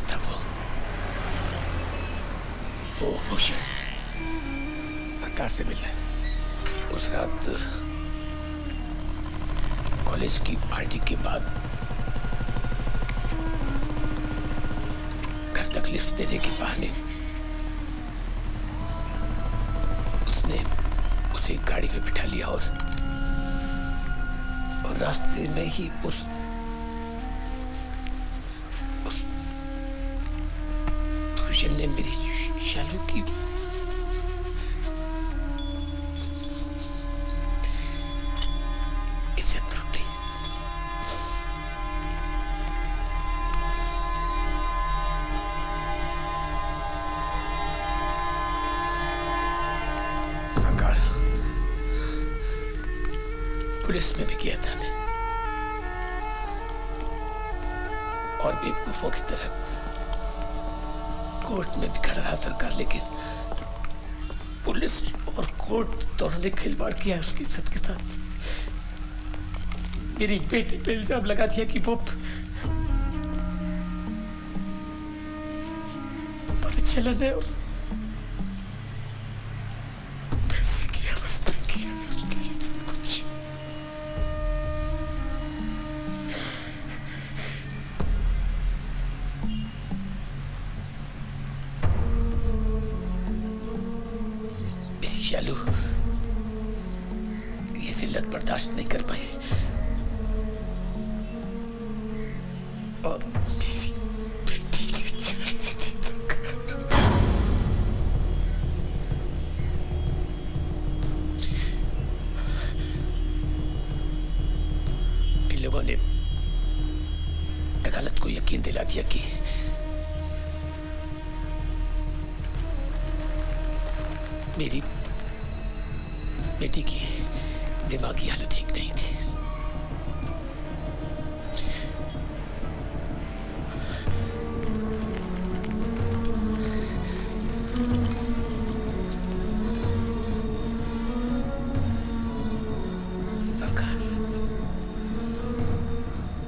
दोस्त था वो भूषण सरकार से मिलना है। उस रात कॉलेज की पार्टी के बाद घर तक लिफ्ट देने के बहाने उसने उसे गाड़ी में बिठा लिया और रास्ते में ही उस भूषण ने मेरी शालू की इज्जत लूटी। सरकार पुलिस में भी गया था मैं और बेवकूफों की तरह कोर्ट में भी खड़ा रहा सरकार, लेकिन पुलिस और कोर्ट दोनों ने खिलवाड़ किया है उसकी इज्जत के साथ। मेरी बेटी पे इल्जाम लगा दिया कि वो परिचालन है और पैसे की आवाज में किया है उसके लिए सब कुछ। शालू ये जिल्लत बर्दाश्त नहीं कर पाई और मेरी बेटी ने जान दे दी। इन लोगों ने अदालत को यकीन दिला दिया कि मेरी बेटी की दिमागी हालत ठीक नहीं थी। सरकार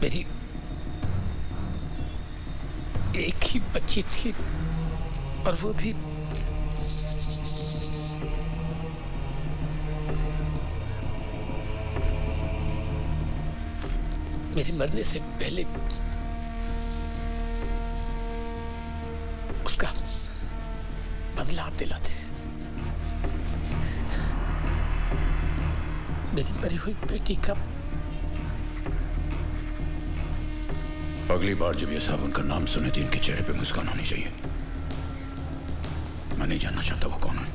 मेरी एक ही बच्ची थी और वो भी मेरे मरने से पहले उसका बदला दिलाते। मेरी मरी हुई बेटी का अगली बार जब ये साहब उनका नाम सुने तो इनके चेहरे पे मुस्कान होनी चाहिए। मैं नहीं जानना चाहता वो कौन है।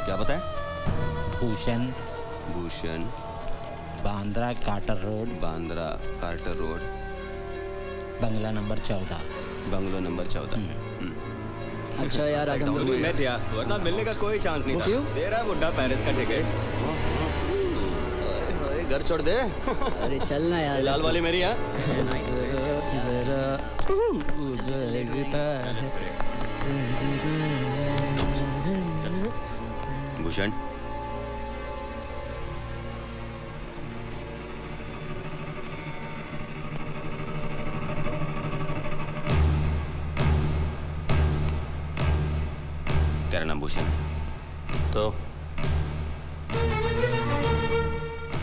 क्या बताए? Bhushan Bhushan Bandra Carter road, Bandra Carter road, बंगला नंबर 14, बंगलो नंबर 14। अच्छा यार आज हम लोग मैं दिया वरना मिलने का कोई चांस नहीं था। दे रहा बुड्ढा पेरिस का टिकट। घर छोड़ दे। अरे चलना यार। लाल वाली मेरी है। भूषण तेरा नाम भूषण तो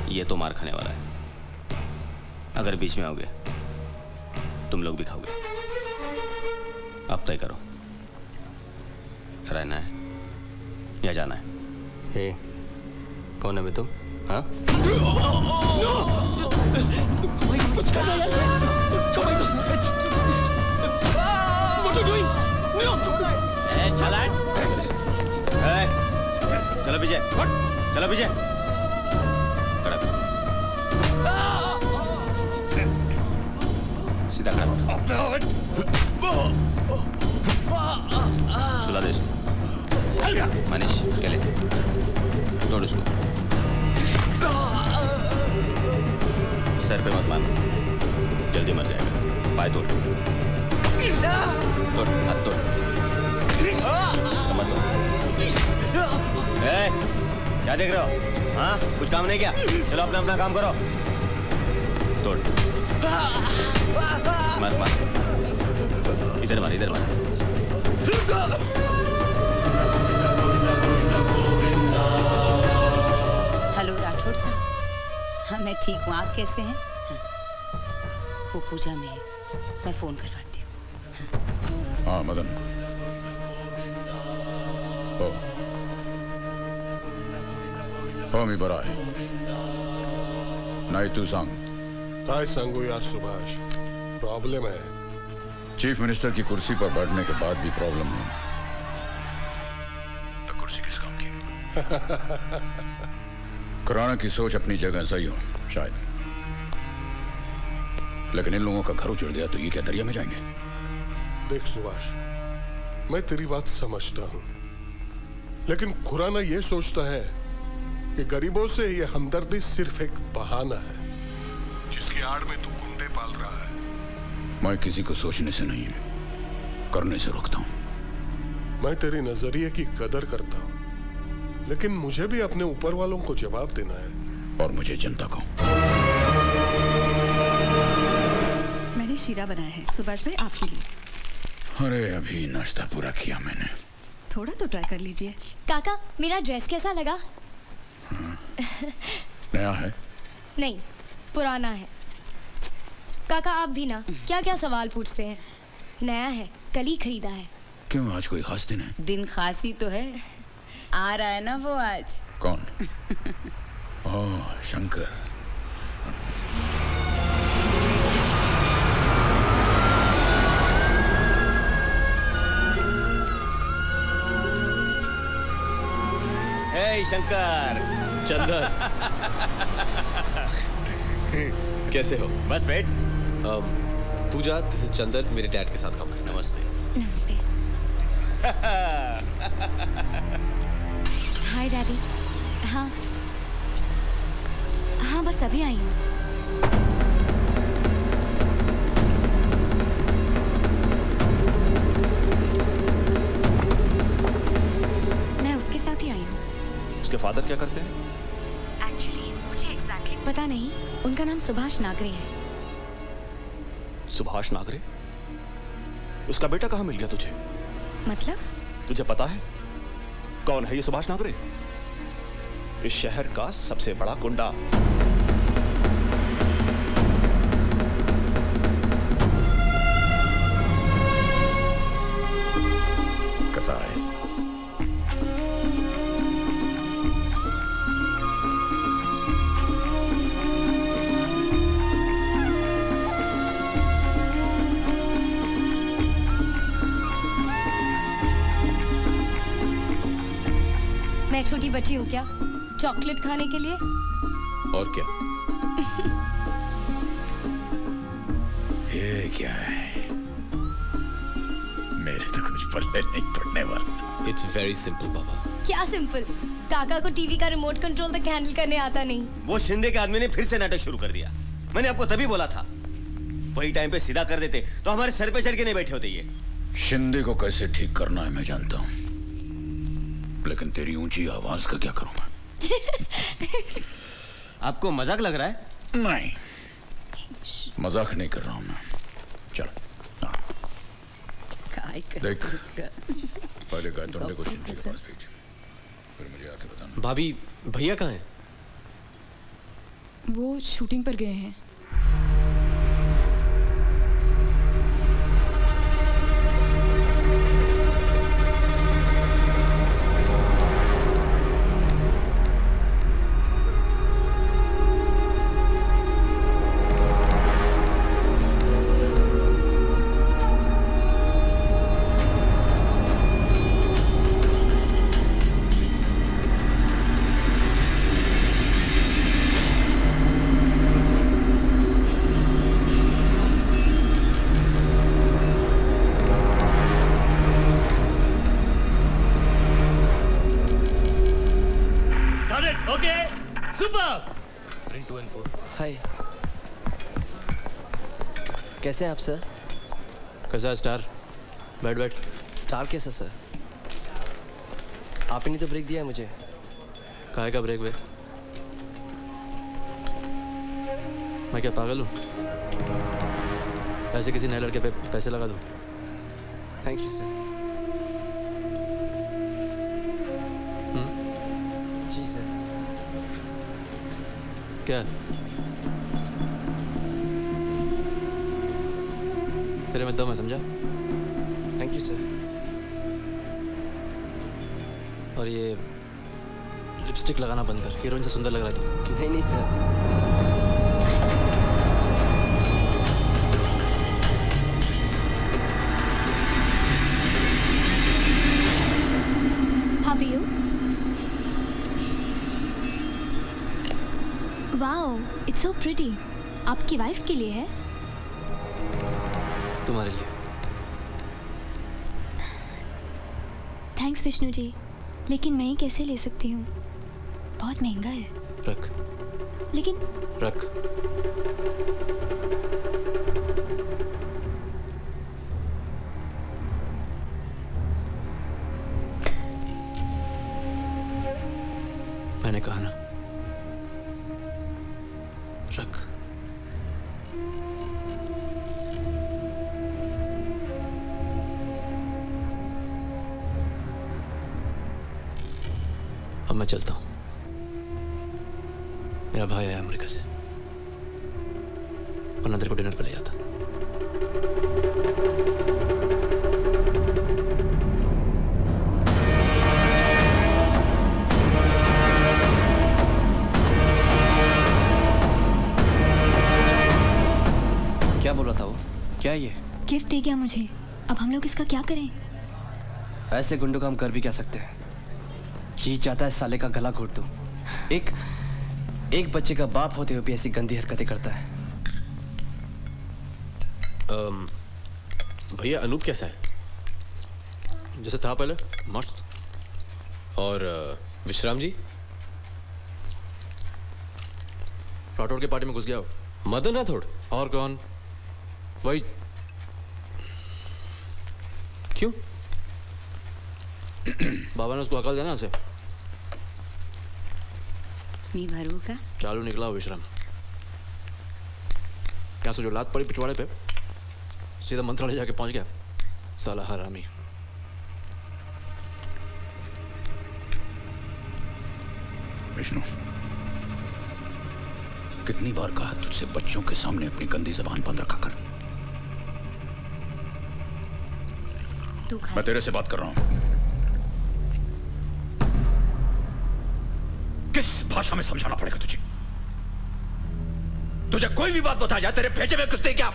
ये तो मार खाने वाला है। अगर बीच में आओगे तुम लोग भी खाओगे। अब तय करो, रहना है या जाना है? हे, कौन है बे तुम? हाँ? कुछ करना यार। What are you doing? चलो पीछे, चलो पीछे। खड़ा कर। सीधा खड़ा कर। सुला दे इसको। मनीष ये ले, तोड़ उसको। सर पे मत मारना, जल्दी मर जाएगा। पाय तोड़, तोड़, हाथ तोड़, कमर तोड़। क्या देख रहे हो? हाँ, कुछ काम नहीं किया? चलो अपना अपना काम करो। तोड़, मार मार, इधर मार, इधर मार। हेलो राठौड़ साहब, हाँ मैं ठीक हूँ, आप कैसे हैं? हाँ, वो पूजा में है, मैं फोन करवाती हूँ। हाँ मदन, हो मी बरा है। नाही तू सांग। काय सांगू यार सुभाष, प्रॉब्लम है। चीफ मिनिस्टर की कुर्सी पर बैठने के बाद भी प्रॉब्लम है तो कुर्सी किस काम की? खुराना की सोच अपनी जगह सही हो शायद, लेकिन इन लोगों का घर उजड़ गया तो ये क्या दरिया में जाएंगे? देख सुभाष, मैं तेरी बात समझता हूं, लेकिन खुराना ये सोचता है कि गरीबों से ये हमदर्दी सिर्फ एक बहाना है जिसकी आड़ में तू गुंडे पाल रहा है। मैं किसी को सोचने से नहीं, करने से रोकता हूं। मैं तेरी नजरिए की कदर करता हूं, लेकिन मुझे भी अपने ऊपर वालों को जवाब देना है। और मुझे जनता को। मैंने शीरा बनाया है सुभाष भाई आपके लिए। अरे अभी नाश्ता पूरा किया मैंने। थोड़ा तो ट्राई कर लीजिए। काका मेरा ड्रेस कैसा लगा? नया है? नहीं, पुराना है। काका आप भी ना क्या क्या सवाल पूछते हैं। नया है, कल ही खरीदा है। क्यों, आज कोई खास दिन है? दिन खास ही तो है, आ रहा है ना वो आज। कौन? ओह शंकर। हे शंकर। चंदन कैसे हो? बस बैठ। पूजा, दिस इज चंदन, मेरे डैड के साथ काम करता है। नमस्ते। नमस्ते। हाय डैडी। हाँ हाँ, बस अभी आई हूँ। मैं उसके साथ ही आई हूँ। उसके फादर क्या करते हैं? एक्चुअली मुझे एग्जैक्टली पता नहीं, उनका नाम सुभाष नागरे है। सुभाष नागरे? उसका बेटा कहाँ मिल गया तुझे? मतलब? तुझे पता है कौन है ये सुभाष नागरे? इस शहर का सबसे बड़ा गुंडा। कसाईस। मैं छोटी बच्ची हूँ क्या चॉकलेट खाने के लिए? और क्या? ये क्या है? मेरे तो कुछ पल्ले नहीं पड़ने वाला। इट्स वेरी सिंपल बाबा। क्या सिंपल? काका को टीवी का रिमोट कंट्रोल तक हैंडल करने आता नहीं। वो शिंदे के आदमी ने फिर से नाटक शुरू कर दिया। मैंने आपको तभी बोला था, वही टाइम पे सीधा कर देते तो हमारे सर पे चढ़ के नहीं बैठे होते ये। शिंदे को कैसे ठीक करना है मैं जानता हूँ, लेकिन तेरी ऊंची आवाज का क्या करूं मैं? आपको मजाक लग रहा है? नहीं, मजाक नहीं कर रहा हूं मैं। चल देख, पहले गायतोंडे को शिंदे के पास भेज, फिर मुझे आके बताना। भाभी, भैया कहाँ हैं? वो शूटिंग पर गए हैं। Okay super. हाय, कैसे हैं आप सर? कैसा है स्टार? बैठ बैठ। स्टार कैसा सर? आप ही ने तो ब्रेक दिया है मुझे। काहे का ब्रेक वे? मैं क्या पागल हूँ? ऐसे किसी नए लड़के पे पैसे लगा दूँ? Thank you sir. जी सर। क्या? तेरे में दम है, समझा? Thank you sir. और ये लिपस्टिक लगाना बंद कर, हीरोइन से सुंदर लग रहा है तू। नहीं नहीं sir. How are you? Wow, it's so pretty. आपकी वाइफ के लिए है? तुम्हारे लिए। थैंक्स विष्णु जी, लेकिन मैं ही कैसे ले सकती हूँ? बहुत महंगा है। रख। लेकिन रख। मैंने कहा ना, रख। अब मैं चलता हूँ। मेरा भाई आया अमेरिका से, वरना तेरे को डिनर पे ले जाता। क्या बोला था वो? क्या ये? गिफ्ट दे गया मुझे। अब हम लोग इसका क्या करें? ऐसे गुंडों का हम कर भी क्या सकते हैं? जी चाहता है साले का गला घोट दूं। एक बच्चे का बाप होते हुए भी ऐसी गंदी हरकतें करता है। भैया अनूप कैसा है? जैसे था पहले, मस्त। और विश्राम जी? राठौड़ की पार्टी में घुस गया हो। मदन राठौड़? और कौन? वही। क्यों? बाबा ने उसको अकल देना उसे। मी भरू का? चालू निकला हो विश्राम। यहाँ से जो लात पड़ी पिछवाड़े पे, सीधा मंत्रालय जाके पहुंच गया। साला हरामी। विष्णु, कितनी बार कहा तुझसे बच्चों के सामने अपनी गंदी जबान बंद रखा कर। तू खा। मैं तेरे से बात कर रहा हूं। किस भाषा में समझाना पड़ेगा तुझे? तुझे कोई भी बात बता जाए, तेरे भेजे में कुछ क्या?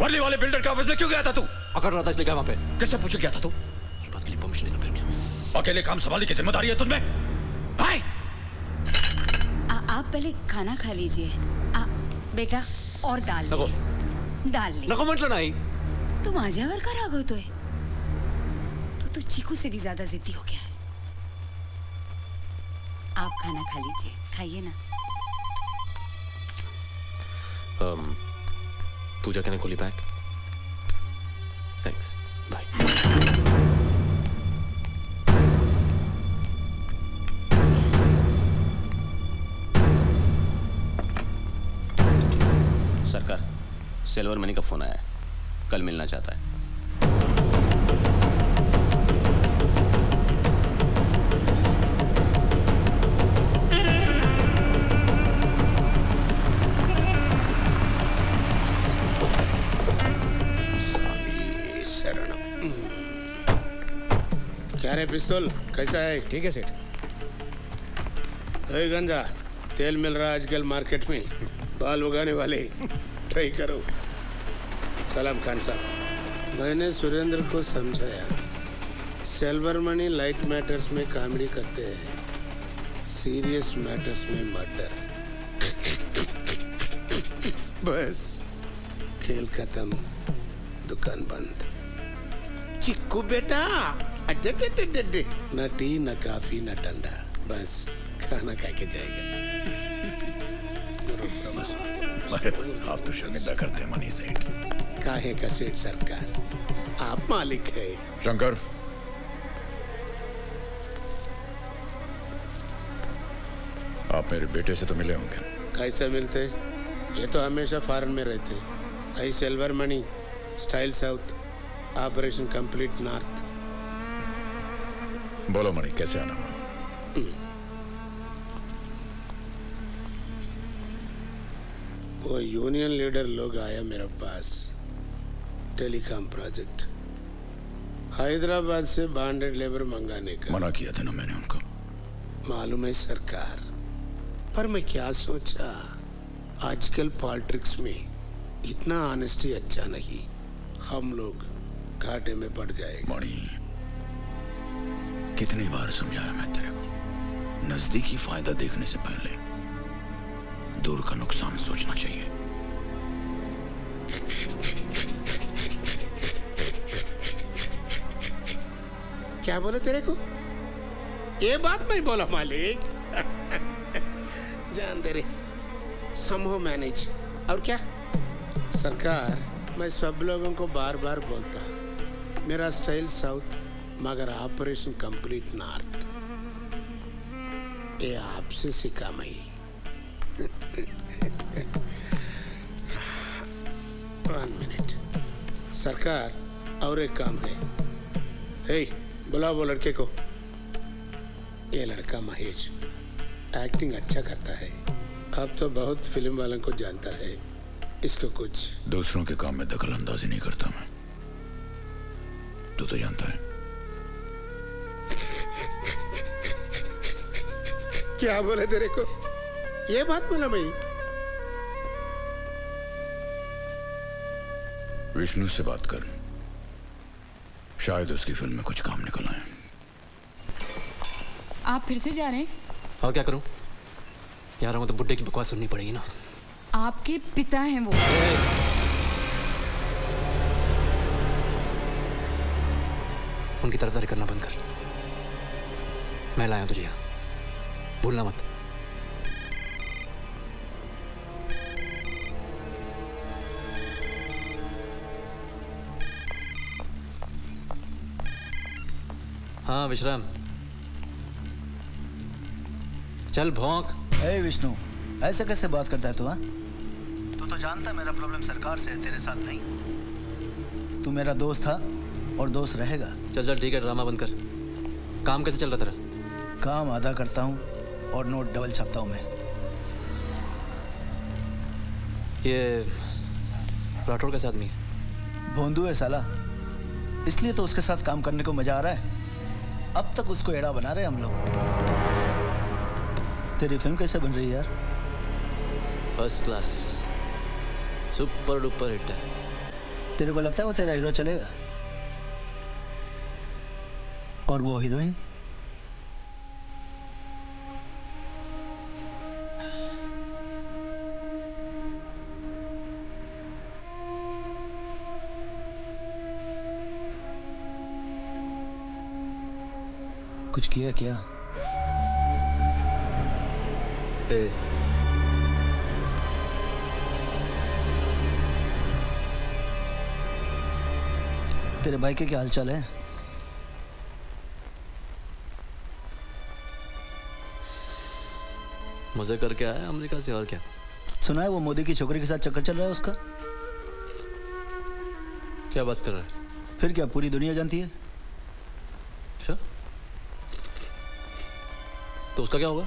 वर्ली वाले बिल्डर के ऑफिस में क्यों गया था तू? अकड़ रहा था इसलिए गया वहां पे। किससे पूछे गया था तू? ये बात के लिए परमिशन लेना पड़ेगा। अकेले काम संभालने की जिम्मेदारी है तुझमें? भाई, आप पहले खाना खा लीजिए। बेटा और दाल नको। दाल ले। नको म्हटलं नाही। तू माझ्यावर का रागवतोय? तू चीकू से भी ज्यादा जिद्दी हो गया है। आप खाना खा लीजिए, खाइए ना। Puja can I call you back? Thanks, bye. सरकार, सिल्वर मनी का फोन आया है, कल मिलना चाहता है। क्या रे पिस्तौल, कैसा है? ठीक है सेठ। गंजा तेल मिल रहा है आजकल मार्केट में, बाल उगाने वाले ट्राई करो। सलाम खान साहब, मैंने सुरेंद्र को समझाया, सिल्वर मनी लाइट मैटर्स में कामड़ी करते हैं, सीरियस मैटर्स में मर्डर। बस खेल खत्म, दुकान बंद। चिक्कू बेटा, अड्डे न टी न काफी न ठंडा, बस खाना खा के जाएगा। बस आप तो शर्मिंदा करते हैं मनी सेठ। काहे का सेठ सरकार, आप मालिक है। शंकर, आप मेरे बेटे से तो मिले होंगे। कैसे मिलते? ये तो हमेशा फॉरेन में रहते। I silver money, style south, operation complete north. बोलो मणि, कैसे आना हुआ? वो यूनियन लीडर लोग आया मेरे पास, टेलीकॉम प्रोजेक्ट, हैदराबाद से बॉन्डेड लेबर मंगाने का। मना किया था ना मैंने उनको। मालूम है सरकार, पर मैं क्या सोचा, आजकल पॉलिटिक्स में इतना ऑनेस्टी अच्छा नहीं, हम लोग घाटे में पड़ जाएंगे। मणि, कितनी बार समझाया मैं तेरे को, नजदीकी फायदा देखने से पहले दूर का नुकसान सोचना चाहिए। क्या बोले तेरे को? ये बात मैं बोला मालिक। जान दे रे, समहो मैनेज। और क्या सरकार, मैं सब लोगों को बार बार बोलता, मेरा स्टाइल साउथ मगर ऑपरेशन कंप्लीट नॉर्थ। ये आपसे सीखा मैं। वन मिनट सरकार, और एक काम है। हे, बुलाओ वो लड़के को। ये लड़का महेश एक्टिंग अच्छा करता है, अब तो बहुत फिल्म वालों को जानता है। इसको कुछ दूसरों के काम में दखल अंदाजी नहीं करता मैं, तू तो जानता है। क्या बोले तेरे को? ये बात बोला मैं। विष्णु से बात कर, शायद उसकी फिल्म में कुछ काम निकल आए। आप फिर से जा रहे हैं? और क्या करूं यार, वो तो बुड्ढे की बकवास सुननी पड़ेगी ना। आपके पिता हैं वो। उनकी तरफदारी करना बंद कर। मैं लाया तुझे यहाँ, भूलना मत। हाँ विश्राम, चल भौंक। ए विष्णु, ऐसे कैसे बात करता है तू? हाँ, तू तो जानता है मेरा प्रॉब्लम सरकार से है, तेरे साथ नहीं। तू मेरा दोस्त था और दोस्त रहेगा। चल चल ठीक है, ड्रामा बंद कर। काम कैसे चल रहा तेरा? काम आधा करता हूँ और नोट डबल छापता हूँ मैं। ये राठौड़ कैसा आदमी है? भोंदू है साला, इसलिए तो उसके साथ काम करने को मजा आ रहा है। अब तक उसको एड़ा बना रहे हम लोग। तेरी फिल्म कैसे बन रही है यार? First class, super duper hit है। तेरे को लगता है वो तेरा हीरो चलेगा? और वो हीरोइन? कुछ किया क्या? तेरे भाई के क्या हालचाल है? मजे करके आया अमेरिका से, और क्या? सुना है वो मोदी की छोकरी के साथ चक्कर चल रहा है उसका। क्या बात कर रहा है? फिर क्या, पूरी दुनिया जानती है। अच्छा, तो उसका क्या होगा?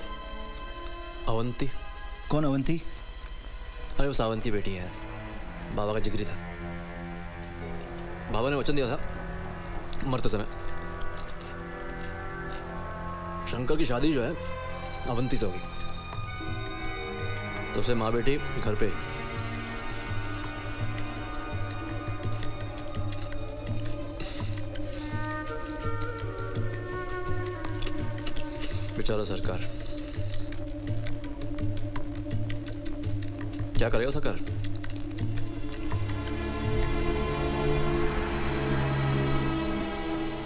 अवंती? कौन अवंती? अरे वो सावंत की बेटी है, बाबा का जिगरी था। बाबा ने वचन दिया था मरते समय, शंकर की शादी जो है अवंती से होगी। तब से माँ बेटी घर पे। बेचारा सरकार, क्या करेगा सरकार?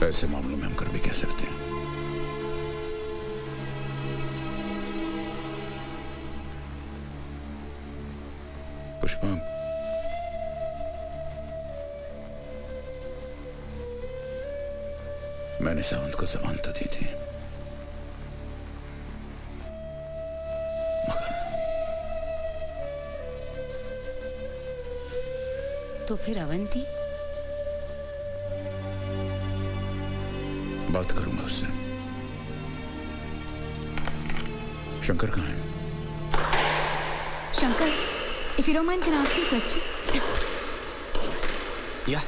ऐसे मामलों में हम कर भी कह सकते हैं। पुष्पा, मैंने सावंत को जबान तो दी थी, मगर तो फिर अवंती? बात करूंगा उससे। शंकर कहाँ है? Shankar, if you don't mind, can I ask you a question? या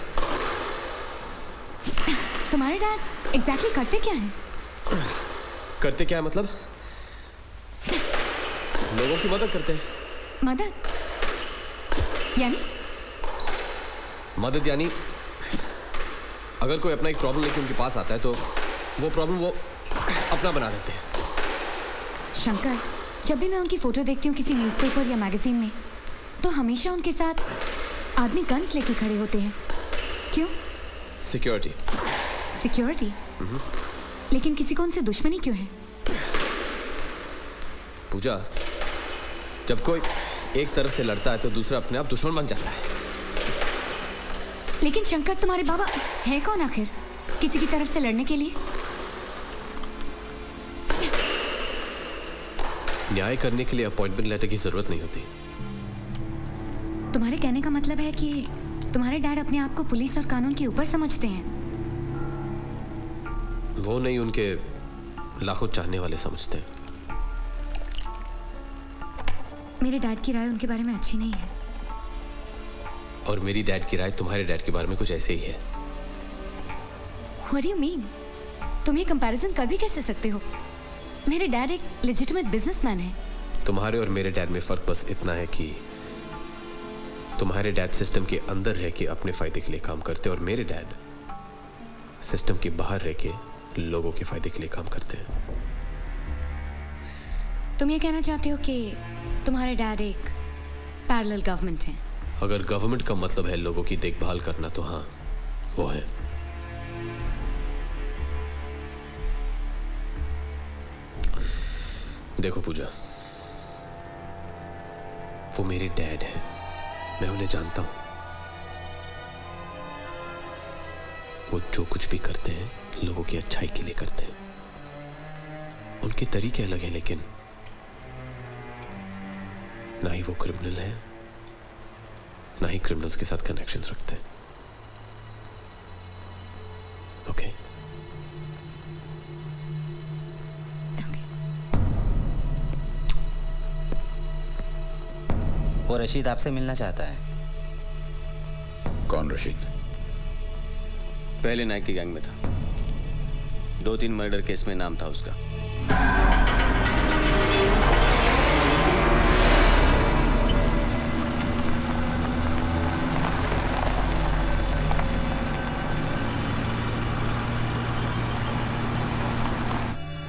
तुम्हारे डैड एग्जैक्टली करते क्या हैं? करते क्या है मतलब? लोगों की मदद करते हैं। मदद? यानी? मदद यानी अगर कोई अपना एक प्रॉब्लम लेके उनके पास आता है तो वो प्रॉब्लम वो अपना बना देते हैं। शंकर, जब भी मैं उनकी फोटो देखती हूँ किसी न्यूज़पेपर या मैगजीन में, तो हमेशा उनके साथ आदमी गन्स लेके खड़े होते हैं। क्यों? सिक्योरिटी। सिक्योरिटी? लेकिन किसी को उनसे दुश्मनी क्यों है? पूजा, जब कोई एक तरफ से लड़ता है तो दूसरा अपने आप दुश्मन बन जाता है। लेकिन शंकर, तुम्हारे बाबा है कौन आखिर किसी की तरफ से लड़ने के लिए? न्याय करने के लिए अपॉइंटमेंट लेटर की जरूरत नहीं होती। तुम्हारे कहने का मतलब है कि तुम्हारे डैड अपने आप को पुलिस और कानून के ऊपर समझते हैं? वो नहीं, उनके लाखों चाहने वाले समझते हैं। मेरे डैड की राय उनके बारे में अच्छी नहीं है। और मेरी डैड की राय तुम्हारे डैड के बारे में कुछ ऐसे ही है। What do you mean? तुम ये कंपैरिजन कर भी कैसे सकते हो? मेरे डैड एक लेजिटिमेट बिजनेसमैन है। तुम्हारे और मेरे डैड में फर्क बस इतना है कि तुम्हारे डैड सिस्टम के अंदर रह के अपने फायदे के लिए काम करते हैं और मेरे डैड सिस्टम के बाहर रह के लोगों के फायदे के लिए काम करते हैं। तुम ये कहना चाहते हो कि तुम्हारे डैड एक पैरेलल गवर्नमेंट है? अगर गवर्नमेंट का मतलब है लोगों की देखभाल करना तो हाँ, वो है। देखो पूजा, वो मेरे डैड है, मैं उन्हें जानता हूं। वो जो कुछ भी करते हैं लोगों की अच्छाई के लिए करते हैं। उनके तरीके अलग हैं, लेकिन ना ही वो क्रिमिनल है, ना ही क्रिमिनल्स के साथ कनेक्शंस रखते हैं। ओके? वो रशीद आपसे मिलना चाहता है। कौन रशीद? पहले नाइक की गैंग में था, 2-3 मर्डर केस में नाम था उसका।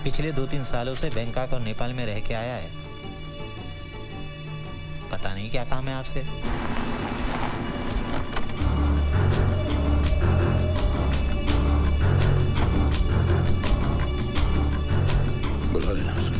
पिछले 2-3 सालों से बैंकॉक और नेपाल में रह के आया है। पता नहीं क्या काम है आपसे। बुला लेना उसको।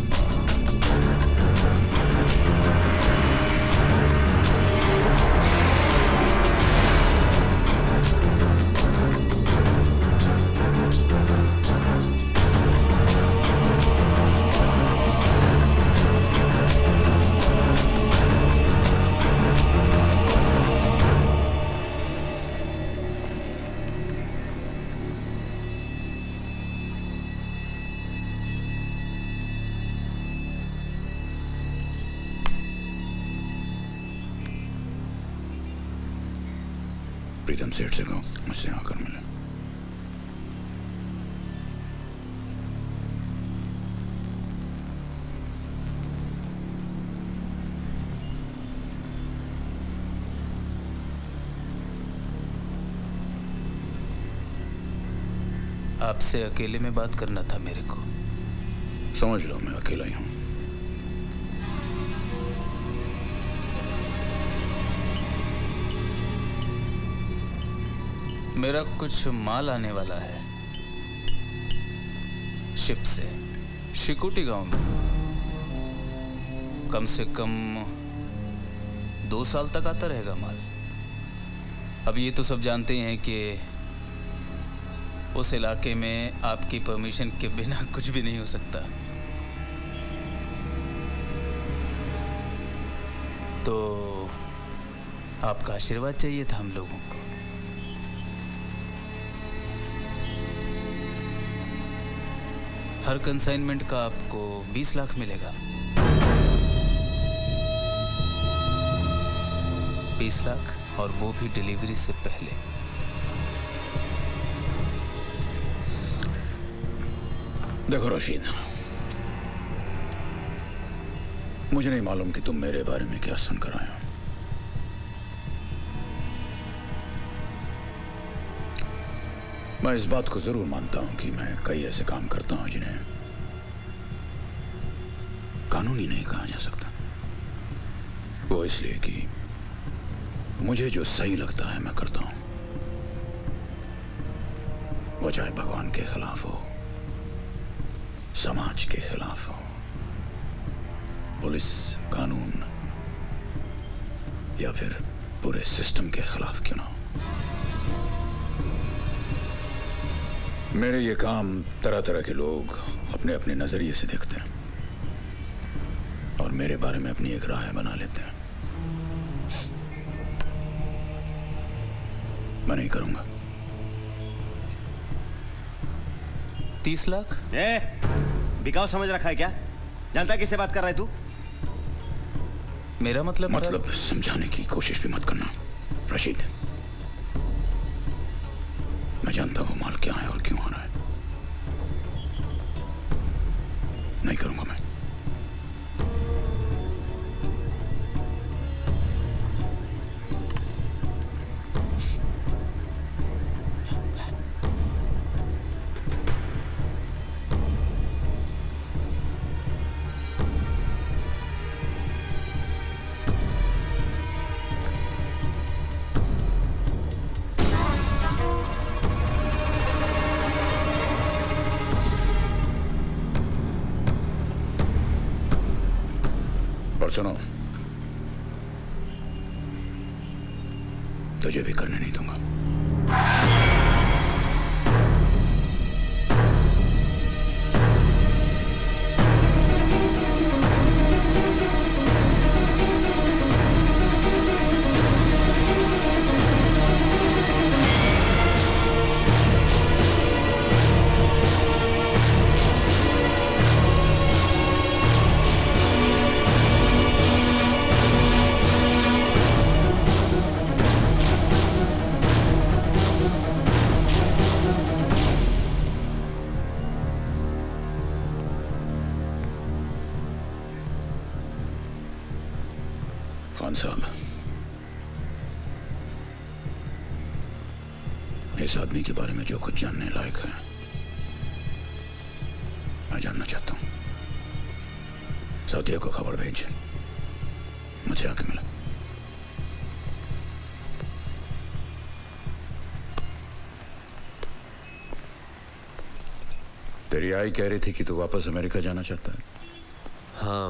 प्रीतम सेठ से कहो मुझसे आकर मिले। आपसे अकेले में बात करना था मेरे को। समझ लो मैं अकेला ही हूं। मेरा कुछ माल आने वाला है, शिप से शिकोटी गांव में कम से कम 2 साल तक आता रहेगा माल। अब ये तो सब जानते हैं कि उस इलाके में आपकी परमिशन के बिना कुछ भी नहीं हो सकता। तो आपका आशीर्वाद चाहिए था हम लोगों को। हर कंसाइनमेंट का आपको 20 लाख मिलेगा। 20 लाख, और वो भी डिलीवरी से पहले। देखो रशीद, मुझे नहीं मालूम कि तुम मेरे बारे में क्या सुन कर आए हो। मैं इस बात को जरूर मानता हूं कि मैं कई ऐसे काम करता हूं जिन्हें कानूनी नहीं कहा जा सकता। वो इसलिए कि मुझे जो सही लगता है मैं करता हूं, वो चाहे भगवान के खिलाफ हो, समाज के खिलाफ हो, पुलिस, कानून या फिर पूरे सिस्टम के खिलाफ क्यों ना हो। मेरे ये काम तरह तरह के लोग अपने अपने नजरिए से देखते हैं और मेरे बारे में अपनी एक राय बना लेते हैं। मैं नहीं करूंगा। 30 लाख? बिकाऊ समझ रखा है क्या? जानता है किससे बात कर रहा है तू? मेरा मतलब समझाने की कोशिश भी मत करना रशीद। मैं जानता हूं माल क्या है और क्यों आ रहा है। नहीं करूंगा मैं। और सुनो, तुझे भी करने नहीं दूंगा। खान साहब, इस आदमी के बारे में जो कुछ जानने लायक है मैं जानना चाहता हूं। साथिया को खबर भेज, मुझे आके मिला। तेरी आई कह रही थी कि तू वापस अमेरिका जाना चाहता है। हाँ,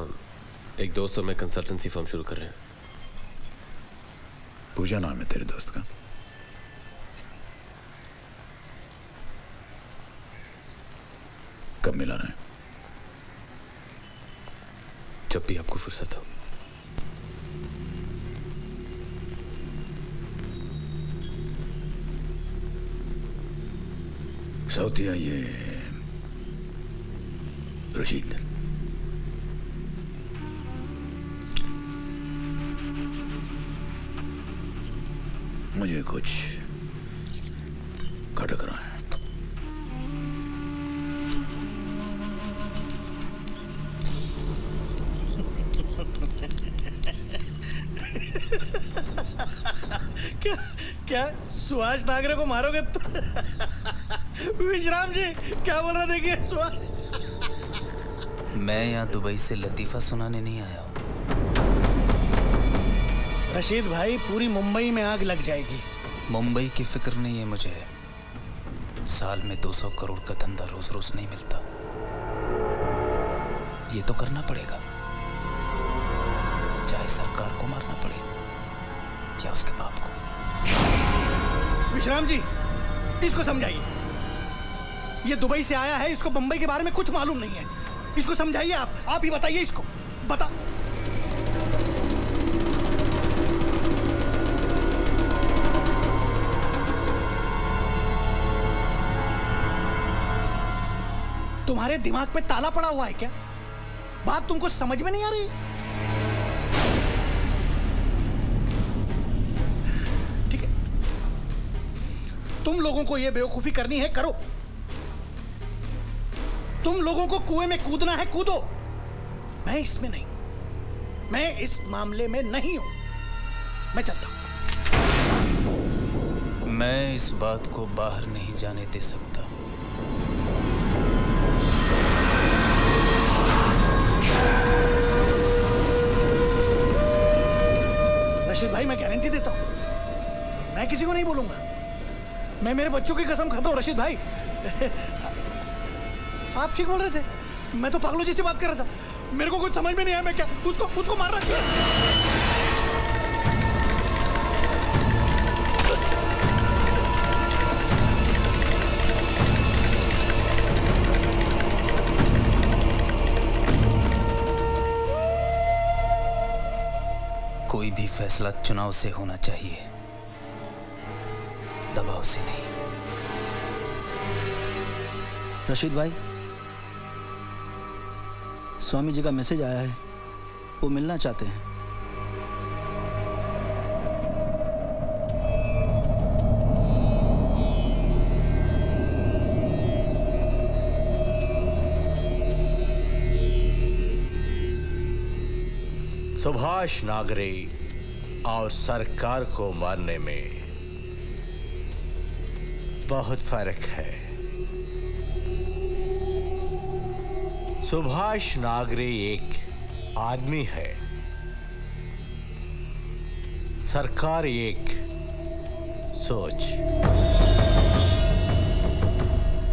एक दोस्त और मैं कंसल्टेंसी फर्म शुरू कर रहे हैं। पूजा नाम है तेरे दोस्त का? कब मिला रहे? जब भी आपको फुर्सत हो। साउथिया, ये रशीद, मुझे कुछ खटक रहा है। क्या सुभाष नागरे को मारोगे तो? विश्राम जी क्या बोल रहे? देखिए सुभाष, मैं यहाँ दुबई से लतीफा सुनाने नहीं आया हूँ। रशीद भाई, पूरी मुंबई में आग लग जाएगी। मुंबई की फिक्र नहीं है मुझे। साल में 200 करोड़ का धंधा रोज रोज नहीं मिलता। ये तो करना पड़ेगा, चाहे सरकार को मारना पड़े या उसके बाप को। विश्राम जी, इसको समझाइए। ये दुबई से आया है, इसको बंबई के बारे में कुछ मालूम नहीं है। इसको समझाइए, आप ही बताइए इसको। बता। तुम्हारे दिमाग पे ताला पड़ा हुआ है क्या? बात तुमको समझ में नहीं आ रही? ठीक है, तुम लोगों को यह बेवकूफी करनी है, करो। तुम लोगों को कुएं में कूदना है, कूदो। मैं इसमें नहीं, मैं इस मामले में नहीं हूं। मैं चलता हूं। मैं इस बात को बाहर नहीं जाने दे सकता। रशीद भाई, मैं गारंटी देता हूं, मैं किसी को नहीं बोलूंगा। मैं मेरे बच्चों की कसम खाता हूं रशीद भाई। आप ठीक बोल रहे थे, मैं तो पागलों जैसी बात कर रहा था। मेरे को कुछ समझ में नहीं आया। मैं क्या उसको मारना चाहिए? कोई भी फैसला चुनाव से होना चाहिए, दबाव से नहीं। रशीद भाई, स्वामी जी का मैसेज आया है, वो मिलना चाहते हैं। सुभाष नागरे और सरकार को मारने में बहुत फर्क है। सुभाष नागरे एक आदमी है, सरकार एक सोच।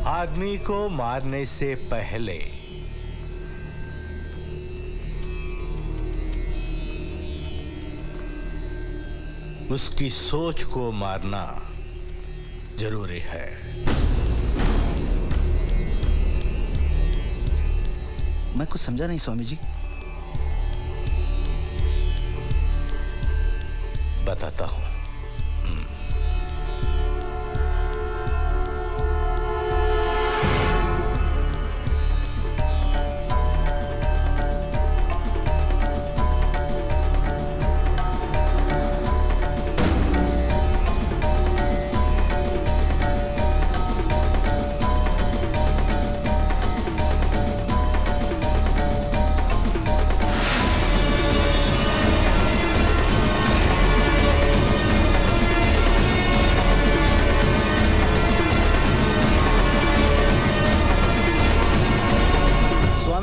आदमी को मारने से पहले उसकी सोच को मारना जरूरी है। मैं कुछ समझा नहीं स्वामी जी। बताता हूं।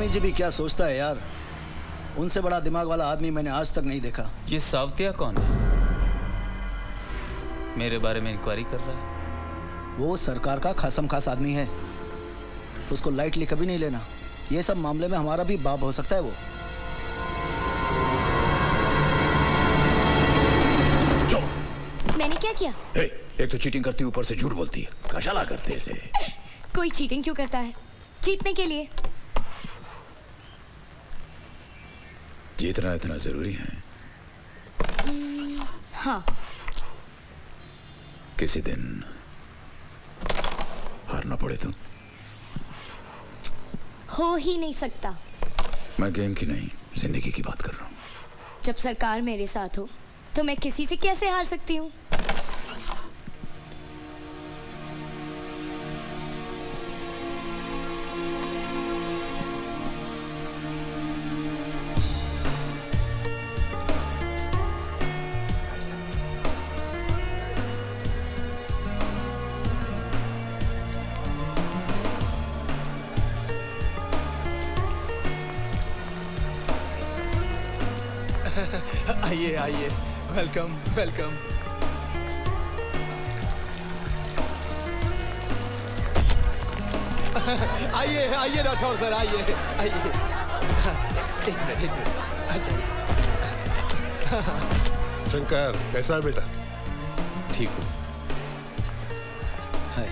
जी भी क्या सोचता है यार, उनसे बड़ा दिमाग वाला आदमी मैंने आज तक नहीं देखा। ये सावतिया कौन है? मेरे बारे में इंक्वायरी कर रहा है? वो सरकार का खासम खास आदमी है, उसको लाइटली कभी नहीं लेना। ये सब मामले में हमारा भी बाप हो सकता है वो। मैंने क्या किया? एक तो चीटिंग करती है, ऊपर से झूठ बोलती है। कशाला करते हैं इसे? कोई चीटिंग क्यों करता है? जीतने के लिए। जीतना इतना जरूरी है? हाँ। किसी दिन हारना पड़े तो? हो ही नहीं सकता। मैं गेम की नहीं, जिंदगी की बात कर रहा हूँ। जब सरकार मेरे साथ हो तो मैं किसी से कैसे हार सकती हूँ? आइए आइए, वेलकम वेलकम। आइए आइए राठौर सर, आइए आइए। एक मिनट अच्छा शंकर कैसा है बेटा? ठीक हूँ। हाय।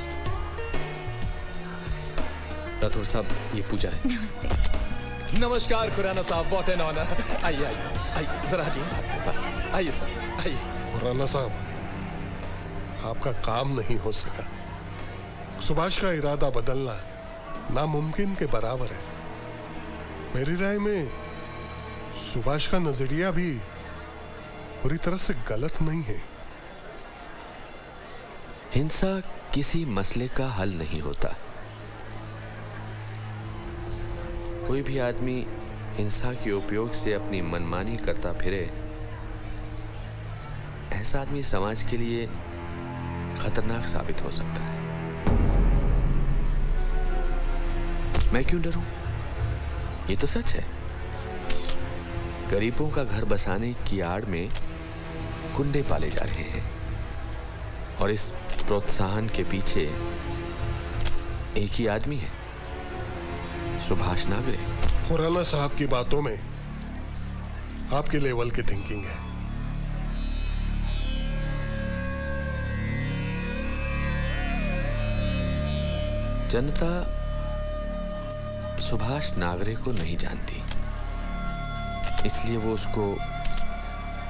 राठौर साहब, ये पूजा है। नमस्कार खुराना साहब, व्हाट एन ऑनर। आइए आइए आइए, जरा हटिए, आइए सर आइए। खुराना साहब, आपका काम नहीं हो सका। सुभाष का इरादा बदलना नामुमकिन के बराबर है। मेरी राय में सुभाष का नजरिया भी पूरी तरह से गलत नहीं है। हिंसा किसी मसले का हल नहीं होता। कोई भी आदमी हिंसा के उपयोग से अपनी मनमानी करता फिरे, ऐसा आदमी समाज के लिए खतरनाक साबित हो सकता है। मैं क्यों डरूं? ये तो सच है। गरीबों का घर बसाने की आड़ में गुंडे पाले जा रहे हैं और इस प्रोत्साहन के पीछे एक ही आदमी है, सुभाष नागरे। खुराना साहब की बातों में आपके लेवल की थिंकिंग है। जनता सुभाष नागरे को नहीं जानती, इसलिए वो उसको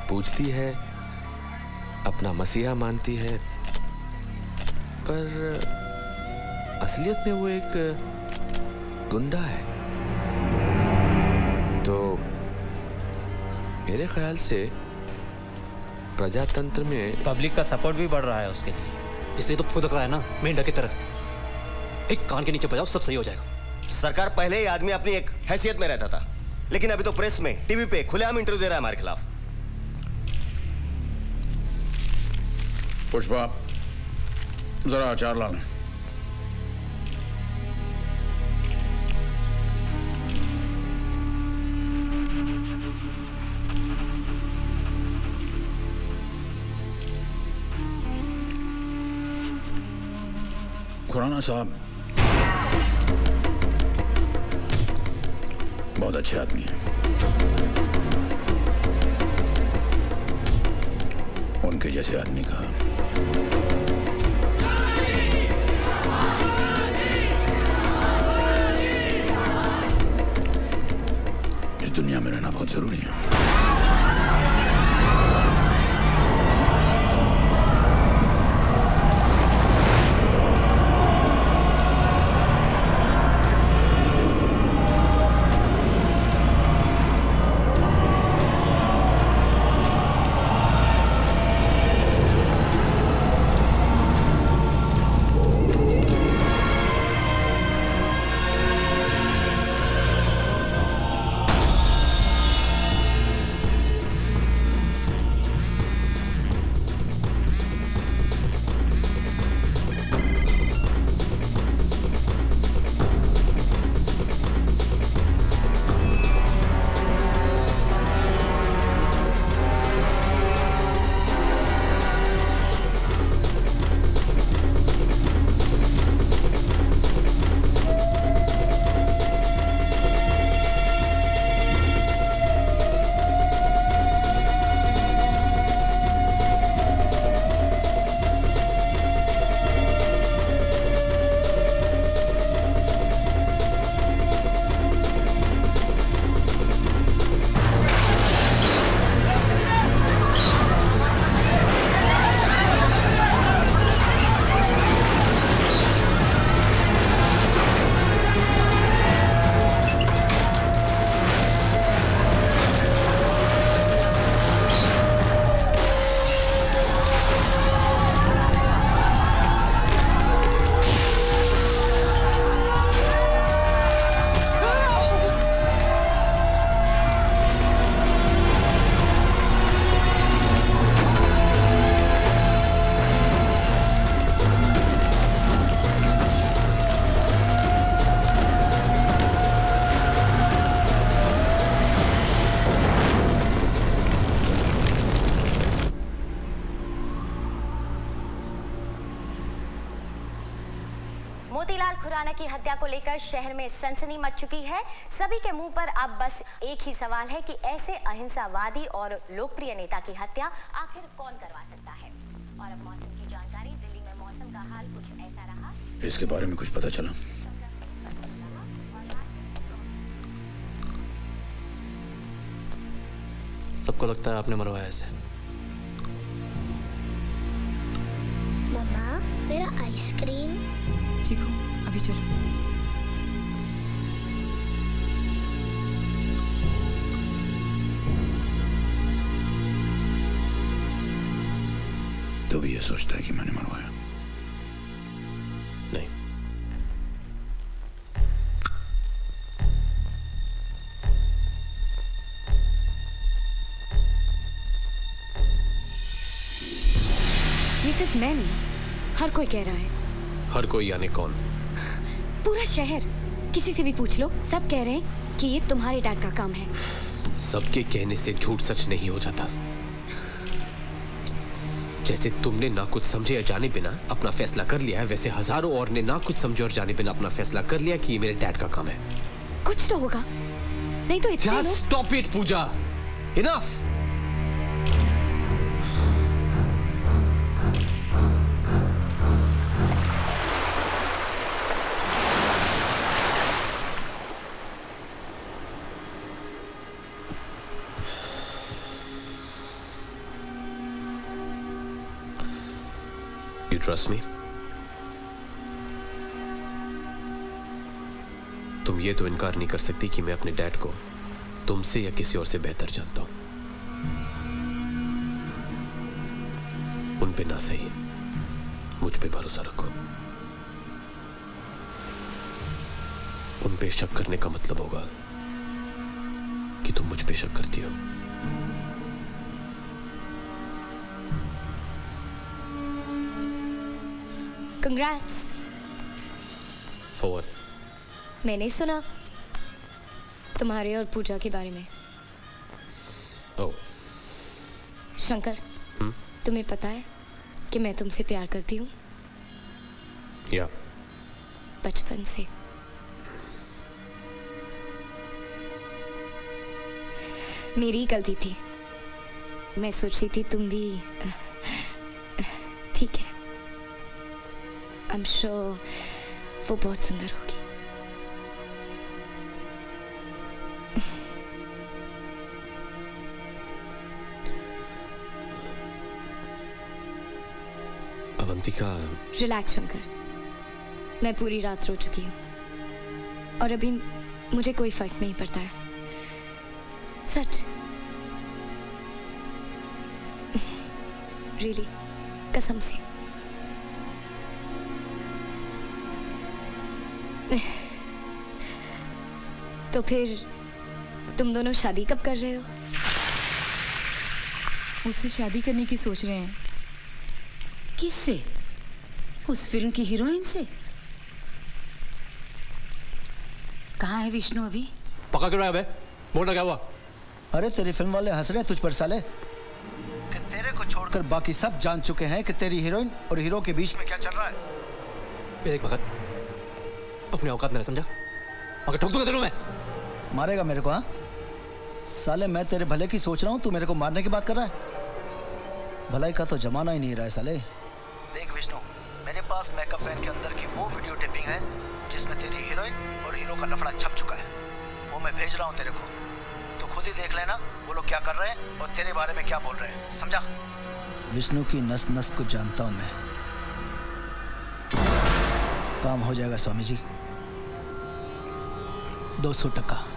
पूजती है, अपना मसीहा मानती है, पर असलियत में वो एक गुंडा है। तो मेरे ख्याल से प्रजातंत्र में पब्लिक का सपोर्ट भी बढ़ रहा है उसके लिए। इसलिए तो फुदक रहा है ना, मेंढक की तरह। एक कान के नीचे बजाओ, सब सही हो जाएगा। सरकार पहले ही आदमी अपनी एक हैसियत में रहता था, लेकिन अभी तो प्रेस में, टीवी पे खुलेआम इंटरव्यू दे रहा है हमारे खिलाफ। पुष्पा, जरा अचार ला लें। खुराना साहब बहुत अच्छे आदमी हैं। उनके जैसे आदमी का इस दुनिया में रहना बहुत जरूरी है। मोतीलाल खुराना की हत्या को लेकर शहर में सनसनी मच चुकी है। सभी के मुंह पर अब बस एक ही सवाल है कि ऐसे अहिंसावादी और लोकप्रिय नेता की हत्या आखिर कौन करवा सकता है। और अब मौसम की जानकारी। दिल्ली में मौसम का हाल कुछ ऐसा रहा। इसके बारे में कुछ पता चला? सबको लगता है आपने मरवाया इसे। मम्मा, मेरा आइसक्रीम। चीकू, अभी चलो। तो भी ये सोचता है कि मैंने मरवाया? नहीं। ये सिर्फ मैं नहीं, हर कोई कह रहा है। हर कोई यानी कौन? पूरा शहर, किसी से भी पूछ लो, सब कह रहे हैं कि ये तुम्हारे डैड का काम है। सबके कहने से झूठ सच नहीं हो जाता। जैसे तुमने ना कुछ समझे या जाने बिना अपना फैसला कर लिया है, वैसे हजारों और ने ना कुछ समझे और जाने बिना अपना फैसला कर लिया कि ये मेरे डैड का काम है। कुछ तो होगा, नहीं तो इतने लोग... stop it Pooja, enough. You trust me? तुम ये तो इनकार नहीं कर सकती कि मैं अपने डैड को तुमसे या किसी और से बेहतर जानता हूं। उन पे ना सही, मुझ पे भरोसा रखो। उन पे शक करने का मतलब होगा कि तुम मुझ पे शक करती हो। Congrats. For what? मैंने सुना तुम्हारे और पूजा के बारे में। Oh. शंकर, तुम्हें पता है कि मैं तुमसे प्यार करती हूँ? या बचपन से। मेरी गलती थी, मैं सोचती थी तुम भी ठीक है। I'm sure वो बहुत सुंदर होगी। अवंतिका। रिलैक्स शंकर, मैं पूरी रात रो चुकी हूँ और अभी मुझे कोई फर्क नहीं पड़ता है, सच। रियली, कसम से। तो फिर तुम दोनों शादी कब कर रहे हो? उससे शादी करने की सोच रहे हैं। किससे? उस फिल्म की हीरोइन से? कहाँ है विष्णु अभी? पका क्यों रहा है बे? बोलना क्या हुआ? अरे तेरी फिल्म वाले हंस रहे हैं तुझ पर साले, कि तेरे को छोड़कर बाकी सब जान चुके हैं कि तेरी हीरोइन और हीरो के बीच में क्या चल रहा है। देख भगत, अपने औकात में समझा, अगर ठोक दूंगा तेरे को मैं। मारेगा मेरे को? हाँ साले, मैं तेरे भले की सोच रहा हूँ, तू मेरे को मारने की बात कर रहा है। भलाई का तो जमाना ही नहीं रहा है साले। देख विष्णु, मेरे पास मेकअप वैन के अंदर की वो वीडियो टेपिंग है जिसमें तेरी हीरोइन और हीरो का लफड़ा छप चुका है। वो मैं भेज रहा हूँ तेरे को, तो खुद ही देख लेना वो लोग क्या कर रहे हैं और तेरे बारे में क्या बोल रहे हैं, समझा? विष्णु की नस नस को जानता हूँ मैं। काम हो जाएगा स्वामी जी, 200%।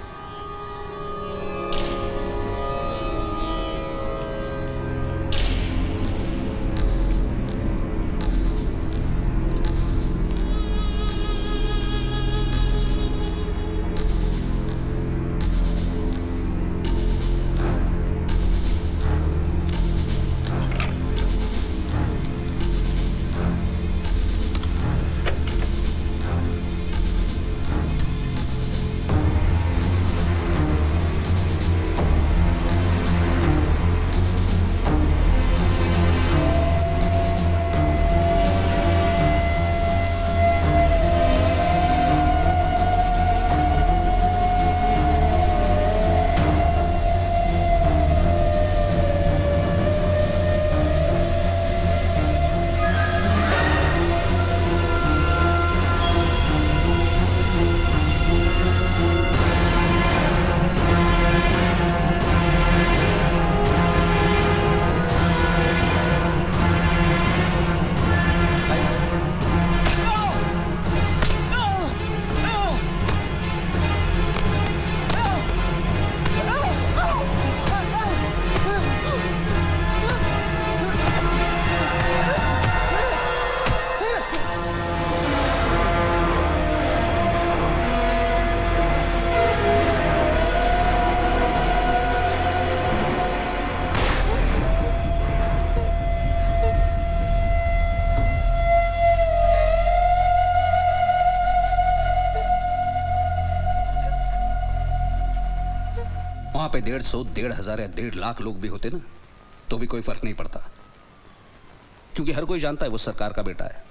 पे 150, 1,500 या 1.5 लाख लोग भी होते ना तो भी कोई फर्क नहीं पड़ता, क्योंकि हर कोई जानता है वो सरकार का बेटा है।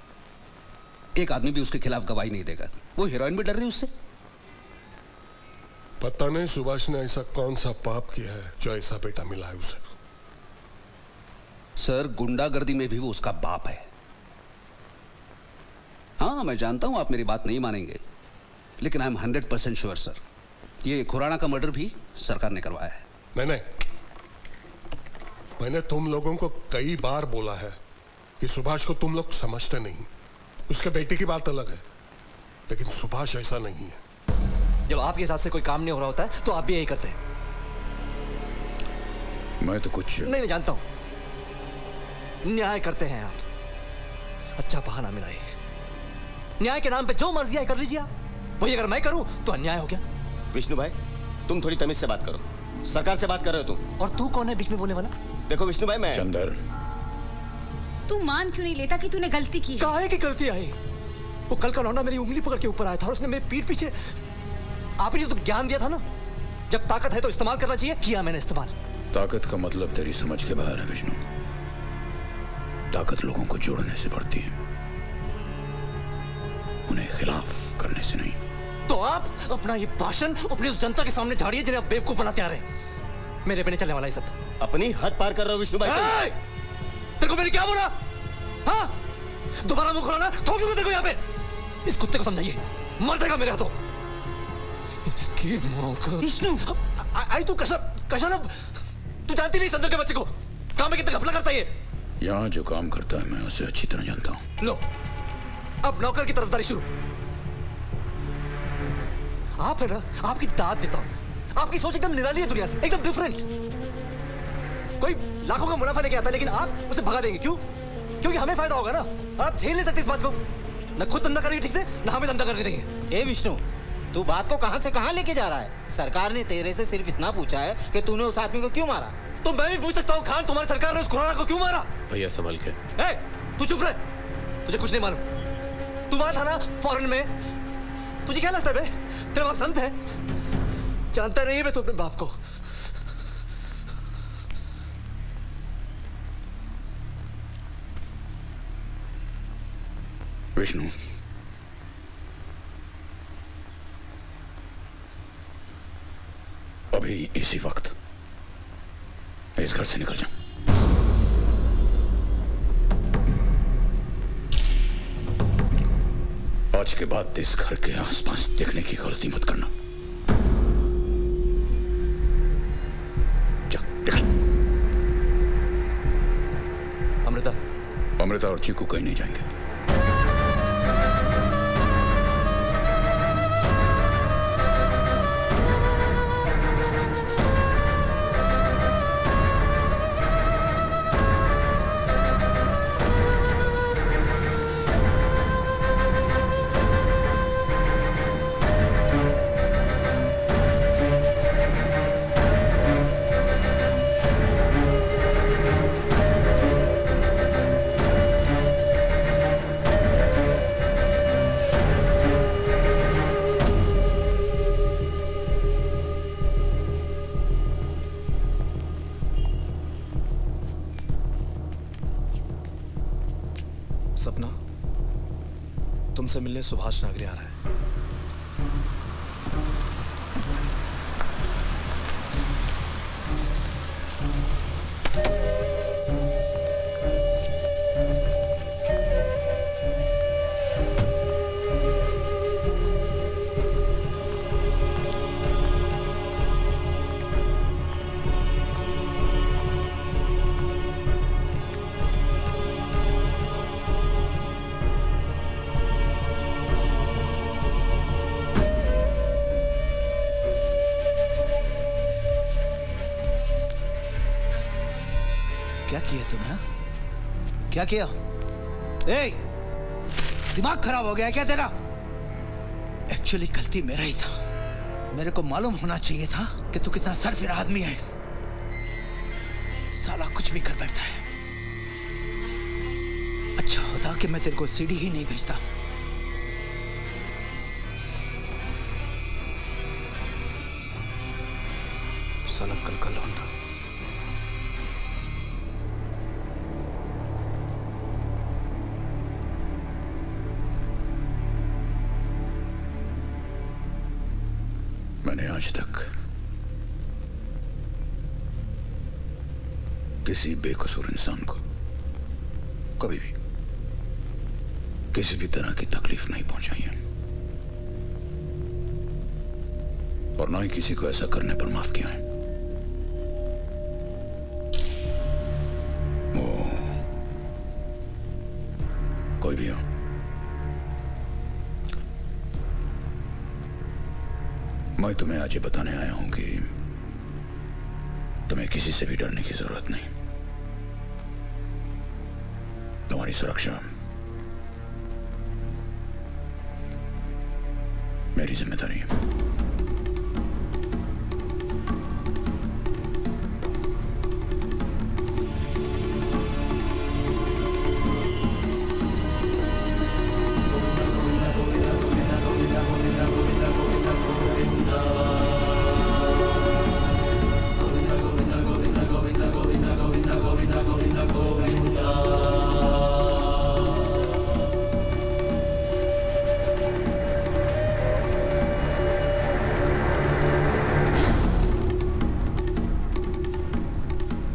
एक आदमी भी उसके खिलाफ गवाही नहीं देगा। वो हीरोइन भी डर रही उससे। पता नहीं सुभाष ने ऐसा कौन सा पाप किया है जो ऐसा बेटा मिला है उसे। सर, गुंडागर्दी में भी वो उसका बाप है। हाँ, मैं जानता हूं आप मेरी बात नहीं मानेंगे, लेकिन आई एम 100% श्योर सर, ये खुराना का मर्डर भी सरकार ने करवाया है। नहीं, मैंने तुम लोगों को कई बार बोला है कि सुभाष को तुम लोग समझते नहीं। उसके बेटे की बात अलग है, लेकिन सुभाष ऐसा नहीं है। जब आपके हिसाब से कोई काम नहीं हो रहा होता है तो आप भी यही करते हैं। मैं तो कुछ नहीं जानता हूं। न्याय करते हैं आप। अच्छा बहाना मिला ये। न्याय के नाम पे जो मर्जी है कर लीजिए आप। वही अगर मैं करूं तो अन्याय हो गया। विष्णु भाई, तुम थोड़ी तमीज से बात करो। सरकार से बात कर रहे हो तुम। और तू कौन है बीच में बोलने वाला? देखो विष्णु भाई, मैं चंदर, तू मान क्यों नहीं लेता कि तूने गलती की है? काहे की गलती आई? वो कल का लौंडा मेरी उंगली पकड़ के ऊपर आया था और उसने मेरी पीठ पीछे आप ही तो ज्ञान दिया था ना, जब ताकत है तो इस्तेमाल करना चाहिए। किया मैंने इस्तेमाल। ताकत का मतलब तेरी समझ के बाहर है विष्णु। ताकत लोगों को जोड़ने से बढ़ती है, उन्हें खिलाफ करने से नहीं। तो आप अपना ये भाषण अपनी उस जनता के सामने झाड़िए जिन्हें आप बेवकूफ बनाते आ रहे हैं। मेरे पे नहीं चलने वाला ये सब। अपनी हद पार कर रहे हो विष्णु भाई। तेरे को मैंने क्या बोला? हाँ, दोबारा मुंह खोलना ठोक दूंगा तेरे को यहाँ पे। इस कुत्ते को समझाइए, मर जाएगा मेरे हाथों। इसकी मौका। विष्णु, आई तू कशन अब तू जानती नहीं संदर के बच्चे को काम में कितना घपला करता है ये। यहाँ जो काम करता है मैं उसे अच्छी तरह जानता हूँ। लो, अब नौकर की तरफदारी शुरू। आप है ना, आपकी दाद देता हूं। आपकी सोच एकदम निराली है दुनिया से, एकदम डिफरेंट। कोई लाखों का मुनाफा लेके आता है, लेकिन आप उसे भगा देंगे। क्यों? क्योंकि हमें फायदा होगा ना। आप झेल नहीं सकते इस बात को। न खुद धंधा करेंगे ठीक से, न हमें धंधा करने देंगे। ए विष्णु, तू बात को कहां से कहां लेके जा रहा है? सरकार ने तेरे से सिर्फ इतना पूछा है कि तूने उस आदमी को क्यों मारा। तो मैं भी पूछ सकता हूँ, खान तुम्हारी सरकार ने उस खुराना को क्यों मारा? भैया संभल के। तू चुप रहे, तुझे कुछ नहीं मालूम। तू वहां था ना फॉरेन में, तुझे क्या लगता है बे? तेरा बाप संत है? जानता नहीं है बे तू अपने बाप को। विष्णु, अभी इसी वक्त इस घर से निकल जा। आज के बाद इस घर के आसपास देखने की गलती मत करना। जा, निकल। अमृता और चीकू कहीं नहीं जाएंगे। सपना, तुमसे मिलने सुभाष नागरी आ रहा है। क्या किया तुमने? क्या किया? ए, दिमाग खराब हो गया क्या तेरा? एक्चुअली गलती मेरा ही था। मेरे को मालूम होना चाहिए था कि तू कितना सरफिरा आदमी है। साला कुछ भी कर बैठता है। अच्छा होता कि मैं तेरे को सीढ़ी ही नहीं भेजता। साला कल का लौंडा। मैंने आज तक किसी बेकसूर इंसान को कभी भी किसी भी तरह की तकलीफ नहीं पहुंचाई है, और ना ही किसी को ऐसा करने पर माफ किया है। वो कोई भी हो, मैं तुम्हें आज ये बताने आया हूं कि तुम्हें किसी से भी डरने की जरूरत नहीं। तुम्हारी सुरक्षा मेरी जिम्मेदारी है।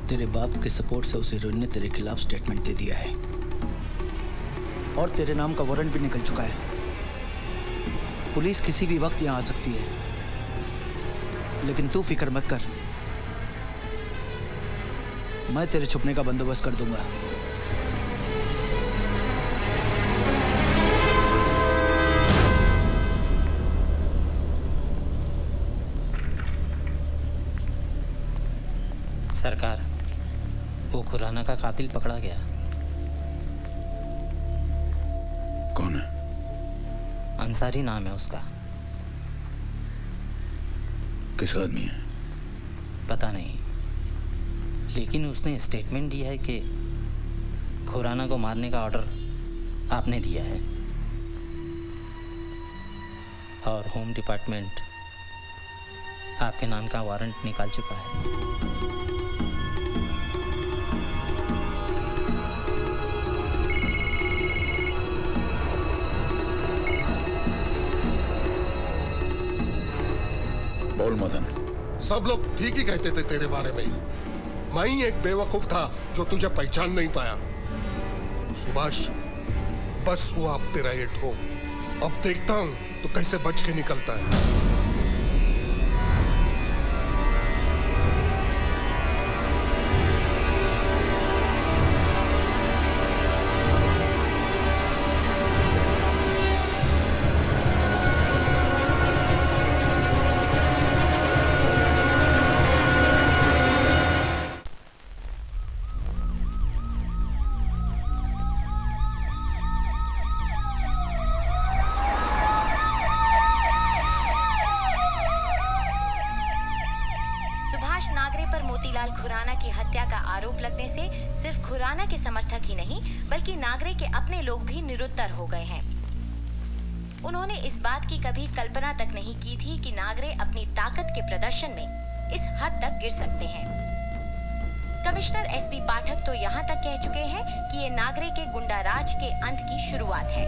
तेरे बाप के सपोर्ट से उस हीरोइन ने तेरे खिलाफ स्टेटमेंट दे दिया है और तेरे नाम का वारंट भी निकल चुका है। पुलिस किसी भी वक्त यहां आ सकती है, लेकिन तू फिक्र मत कर, मैं तेरे छुपने का बंदोबस्त कर दूंगा। सरकार, वो खुराना का कातिल पकड़ा गया। कौन है? अंसारी नाम है उसका। किस आदमी है? पता नहीं, लेकिन उसने स्टेटमेंट दिया है कि खुराना को मारने का ऑर्डर आपने दिया है और होम डिपार्टमेंट आपके नाम का वारंट निकाल चुका है। बोल मदन। सब लोग ठीक ही कहते थे तेरे बारे में। मैं ही एक बेवकूफ था जो तुझे पहचान नहीं पाया। सुभाष, बस वो अब तेरा ये ठो। अब देखता हूं तो कैसे बच के निकलता है। मोतीलाल खुराना की हत्या का आरोप लगने से सिर्फ खुराना के समर्थक ही नहीं बल्कि नागरे के अपने लोग भी निरुत्तर हो गए हैं। उन्होंने इस बात की कभी कल्पना तक नहीं की थी कि नागरे अपनी ताकत के प्रदर्शन में इस हद तक गिर सकते हैं। कमिश्नर एसपी पाठक तो यहाँ तक कह चुके हैं कि ये नागरे के गुंडा राज के अंत की शुरुआत है।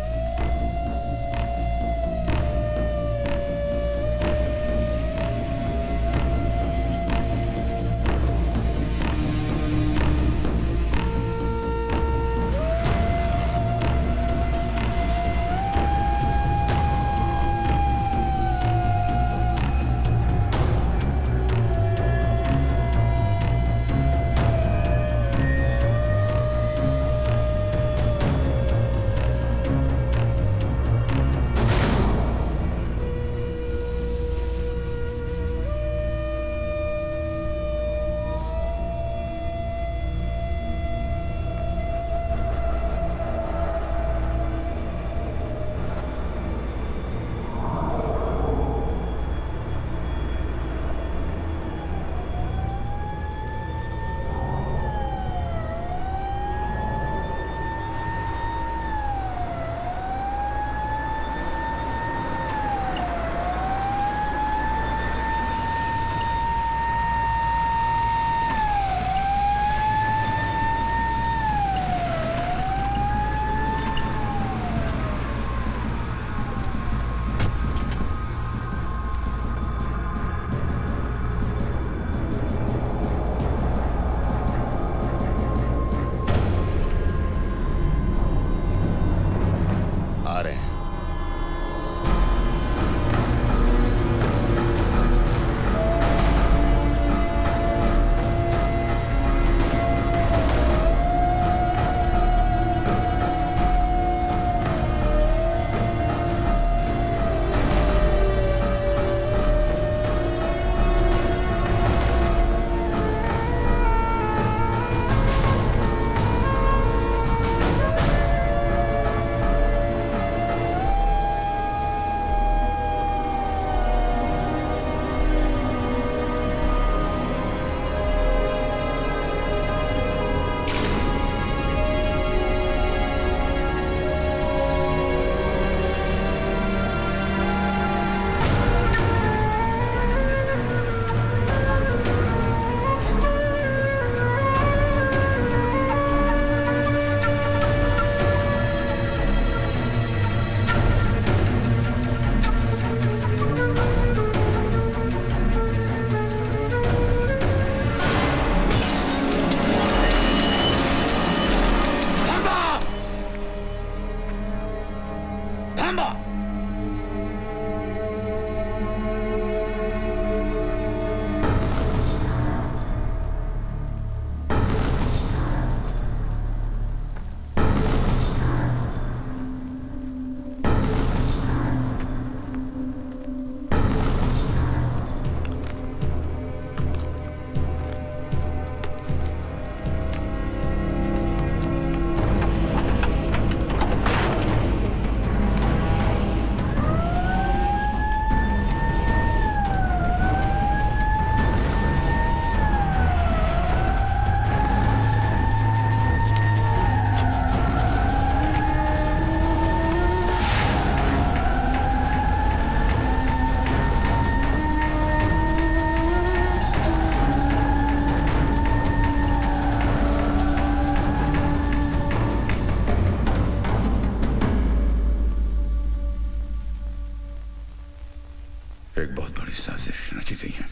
ठीक ही है।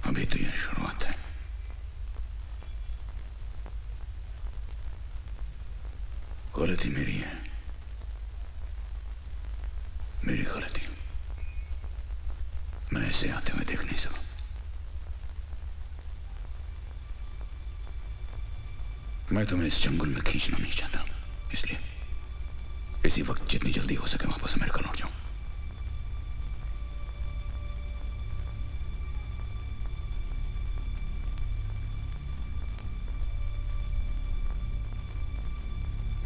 अभी तो यह शुरुआत है। गलती मेरी है, मेरी गलती। मैं ऐसे आते हुए देख नहीं सका। मैं तुम्हें इस जंगल में खींचना नहीं चाहता, इसलिए इसी वक्त जितनी जल्दी हो सके वापस अमेरिका लौट जाऊं।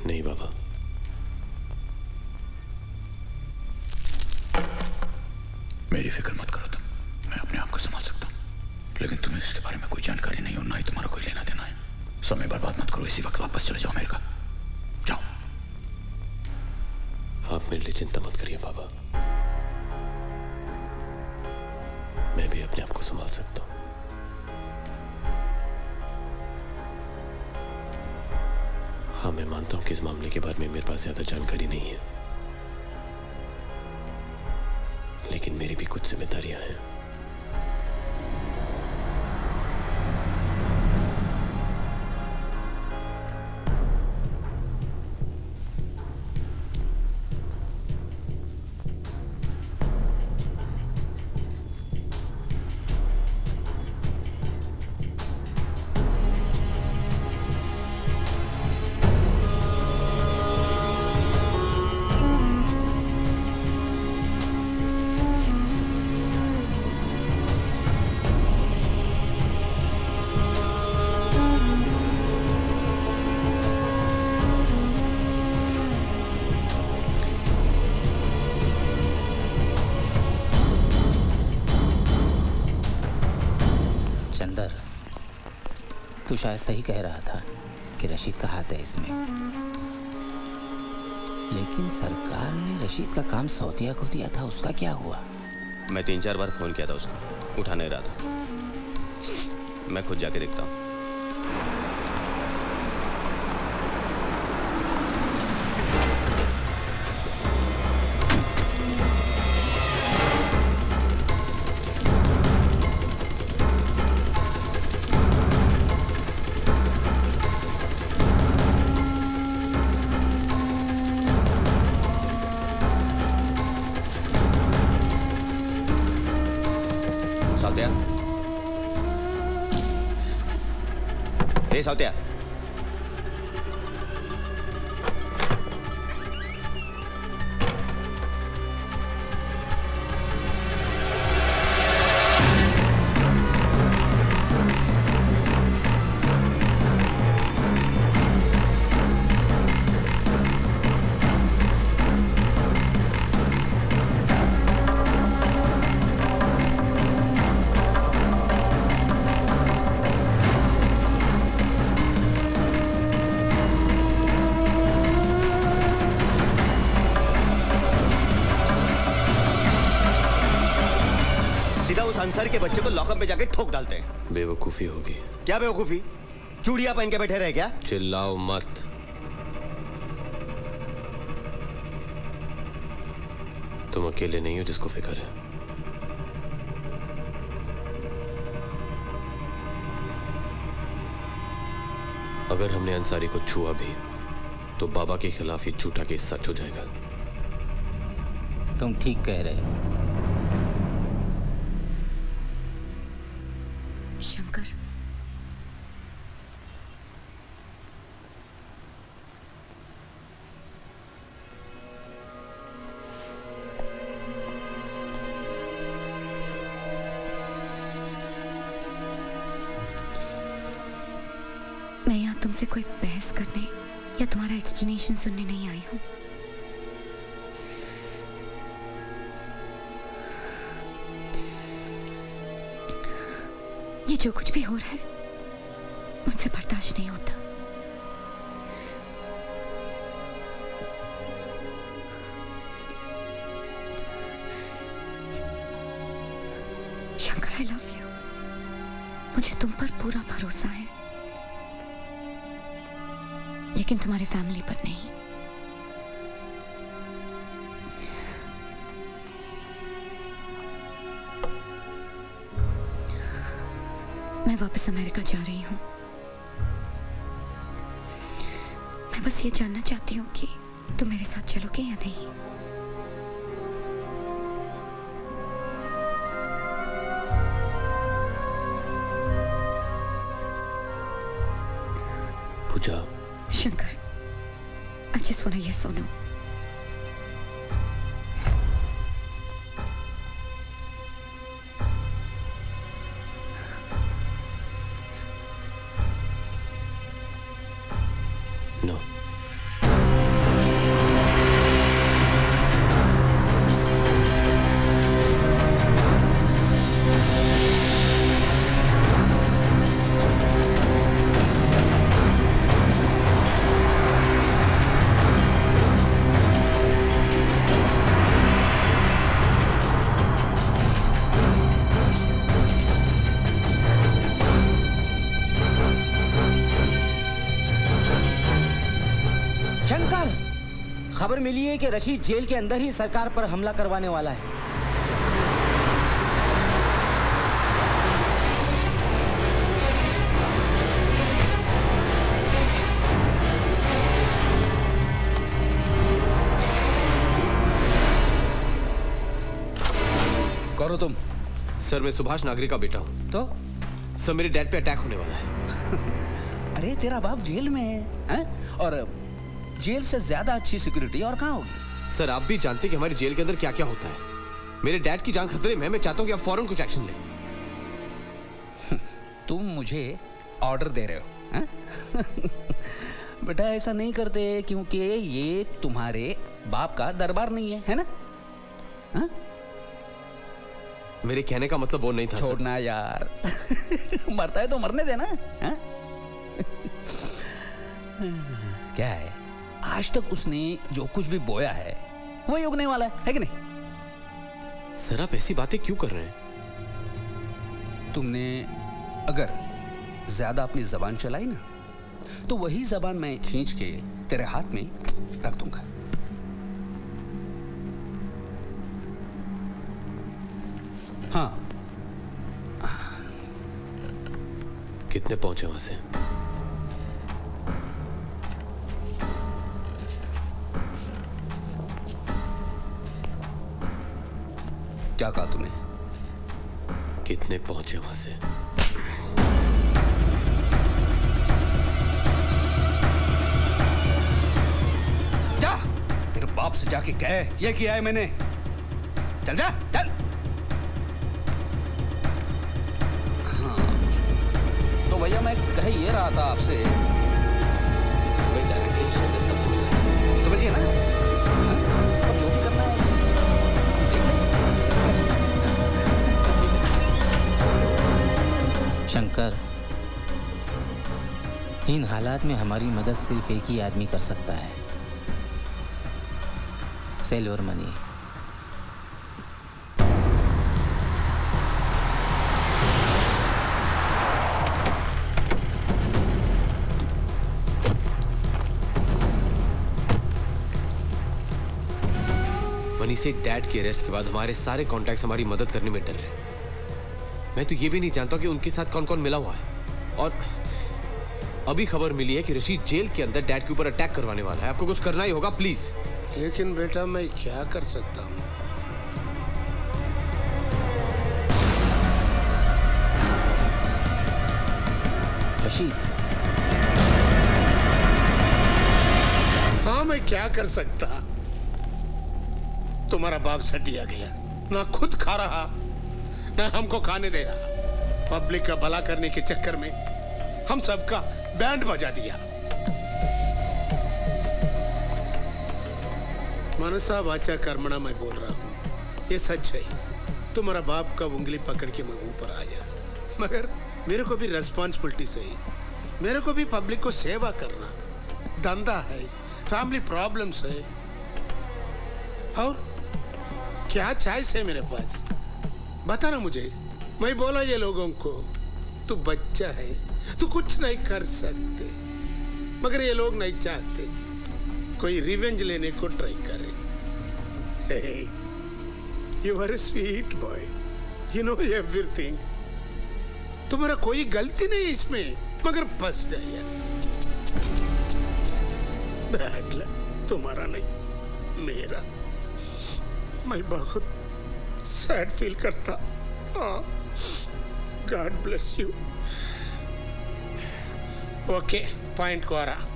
नहीं बाबा, मेरी फिक्र मत करो तुम, मैं अपने आप को संभाल सकता हूं। लेकिन तुम्हें इसके बारे में कोई जानकारी नहीं और ना ही तुम्हारा कोई लेना देना है। समय बर्बाद मत करो, इसी वक्त वापस चले जाओ अमेरिका। जाओ। आप मेरे लिए चिंता मत करिए बाबा, मैं भी अपने आप को संभाल सकता हूं। हाँ, मैं मानता हूं कि इस मामले के बारे में मेरे पास ज्यादा जानकारी नहीं है, लेकिन मेरी भी कुछ जिम्मेदारियां हैं। चंदर, तू शायद सही कह रहा था कि रशीद का हाथ है इसमें, लेकिन सरकार ने रशीद का काम सौतिया को दिया था, उसका क्या हुआ? मैं 3-4 बार फोन किया था उसको, उठा नहीं रहा था। मैं खुद जाके देखता हूँ। साउतिया, अंसारी के बच्चे को लॉकअप में जाके ठोक डालते हैं। बेवकूफी होगी। क्या बेवकूफी? चूड़ियां पहन के बैठे रहे क्या? चिल्लाओ मत। तुम अकेले नहीं हो जिसको फिक्र है। अगर हमने अंसारी को छुआ भी तो बाबा के खिलाफ ये झूठा केस सच हो जाएगा। तुम ठीक कह रहे हो। शंकर, मैं यहाँ तुमसे कोई बहस करने या तुम्हारा एक्सप्लेनेशन सुनने नहीं आई हूँ। ये जो कुछ भी हो रहा है मुझसे बर्दाश्त नहीं होता। Shankar, I love you. मुझे तुम पर पूरा भरोसा है, लेकिन तुम्हारे फैमिली पर नहीं। मैं वापस अमेरिका जा रही हूँ। मैं बस ये जानना चाहती हूँ कि तुम मेरे साथ चलोगे या नहीं। पूजा। Shankar, I just want a yes or no. No. Shankar, खबर मिली है कि रशीद जेल के अंदर ही सरकार पर हमला करवाने वाला है। कौन हो तुम? सर मैं सुभाष नागरी का बेटा हूँ। तो सर मेरे डैड पे अटैक होने वाला है। अरे तेरा बाप जेल में है? और जेल से ज्यादा अच्छी सिक्योरिटी और कहाँ होगी? सर आप भी जानते हैं कि हमारी जेल के अंदर क्या क्या होता है। मेरे डैड की जान खतरे में है। मैं चाहता हूँ कि आप फौरन कुछ एक्शन लें। तुम मुझे ऑर्डर दे रहे हो हैं? बेटा ऐसा नहीं करते क्योंकि ये तुम्हारे बाप का दरबार नहीं है ना? हा? मेरे कहने का मतलब वो नहीं था। छोड़ना यार। मरता है तो मरने देना। हा? क्या है, आज तक उसने जो कुछ भी बोया है वही उगने वाला है कि नहीं? सर आप ऐसी बातें क्यों कर रहे हैं? तुमने अगर ज्यादा अपनी जबान चलाई ना तो वही जबान मैं खींच के तेरे हाथ में रख दूंगा। हाँ। कितने पहुंचे वहां से? क्या कहा तूने? कितने पहुंचे वहां से? जा तेरे बाप से जाके कह ये किया है मैंने। चल जा चल। हाँ तो भैया मैं कह ये रहा था आपसे, डायरेक्टली शेखर साहब से मिलना चाहिए। तो मिलिए ना। हाँ? और जो भी करना है शंकर, इन हालात में हमारी मदद सिर्फ एक ही आदमी कर सकता है, सिल्वर मनी। मनी से डैड के अरेस्ट के बाद हमारे सारे कॉन्टैक्ट्स हमारी मदद करने में डर रहे। मैं तो ये भी नहीं जानता कि उनके साथ कौन कौन मिला हुआ है। और अभी खबर मिली है कि रशीद जेल के अंदर डैड के ऊपर अटैक करवाने वाला है। आपको कुछ करना ही होगा प्लीज। लेकिन बेटा मैं क्या कर सकता हूँ? रशीद, हाँ मैं क्या कर सकता? तुम्हारा बाप सटिया गया, ना खुद खा रहा ना हमको खाने दे रहा। पब्लिक का भला करने के चक्कर में हम सबका बैंड बजा दिया। मनसा वाचा कर्मणा मैं बोल रहा हूँ, ये सच है। तुम्हारा बाप का उंगली पकड़ के मैं ऊपर आया, मगर मेरे को भी रेस्पॉन्सिबिलिटी है। मेरे को भी पब्लिक को सेवा करना, धंधा है, फैमिली प्रॉब्लम्स है, और क्या चॉइस है मेरे पास? बता ना मुझे। मैं बोला ये लोगों को, तू बच्चा है, तू कुछ नहीं कर सकते, मगर ये लोग नहीं चाहते कोई रिवेंज लेने को ट्राई करे। You are a sweet boy, you know everything. तुम्हारा कोई गलती नहीं इसमें, मगर फंस गए यार। बैड लक तुम्हारा नहीं, मेरा। मैं बहुत सैड फील करता। God bless you. Okay, point को आ रहा।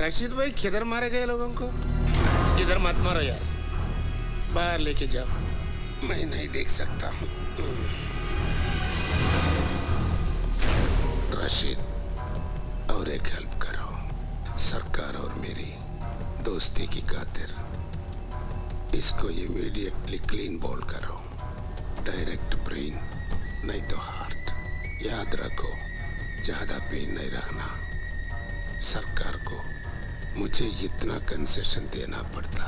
रशीद भाई किधर मारे गए लोगों को? इधर मत मारो यार, बाहर लेके जाओ, मैं नहीं देख सकता हूँ। रशीद, और एक हेल्प करो, सरकार और मेरी दोस्ती की खातिर इसको इमीडिएटली क्लीन बॉल करो। डायरेक्ट ब्रेन नहीं तो हार्ट। याद रखो, ज्यादा पेन नहीं रखना। सरकार को मुझे इतना कंसेशन देना पड़ता।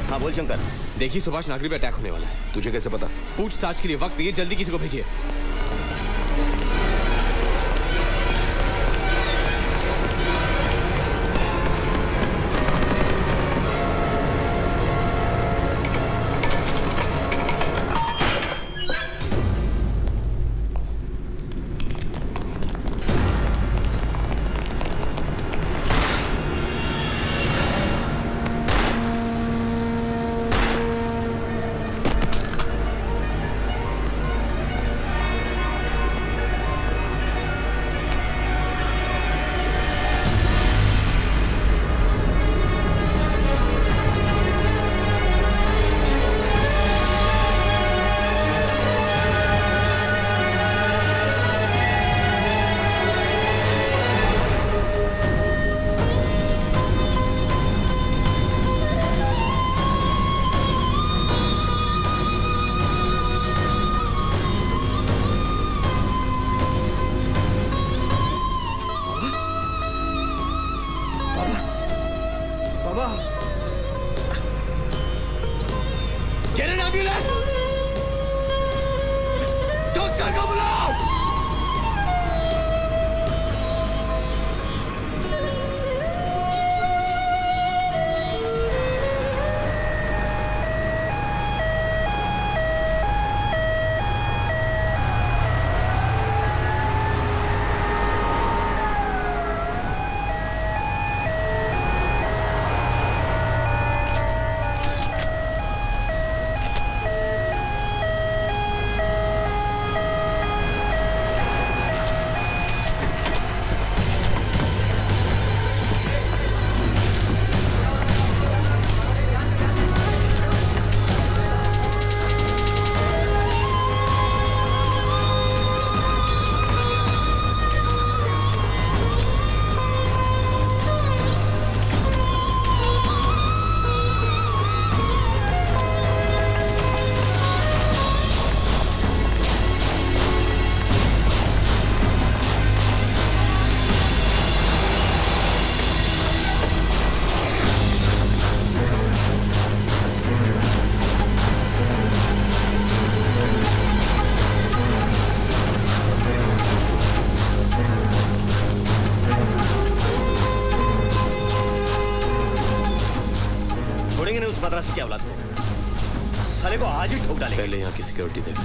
हाँ बोल शंकर। देखिए सुभाष नागरी पे अटैक होने वाला है। तुझे कैसे पता? पूछताछ के लिए वक्त नहीं है, जल्दी किसी को भेजिए। एम्बुलेंस! डॉक्टर को बुलाओ! मद्रासी की औलाद को साले को आज ही ठोक डालेंगे। पहले यहाँ की सिक्योरिटी देख।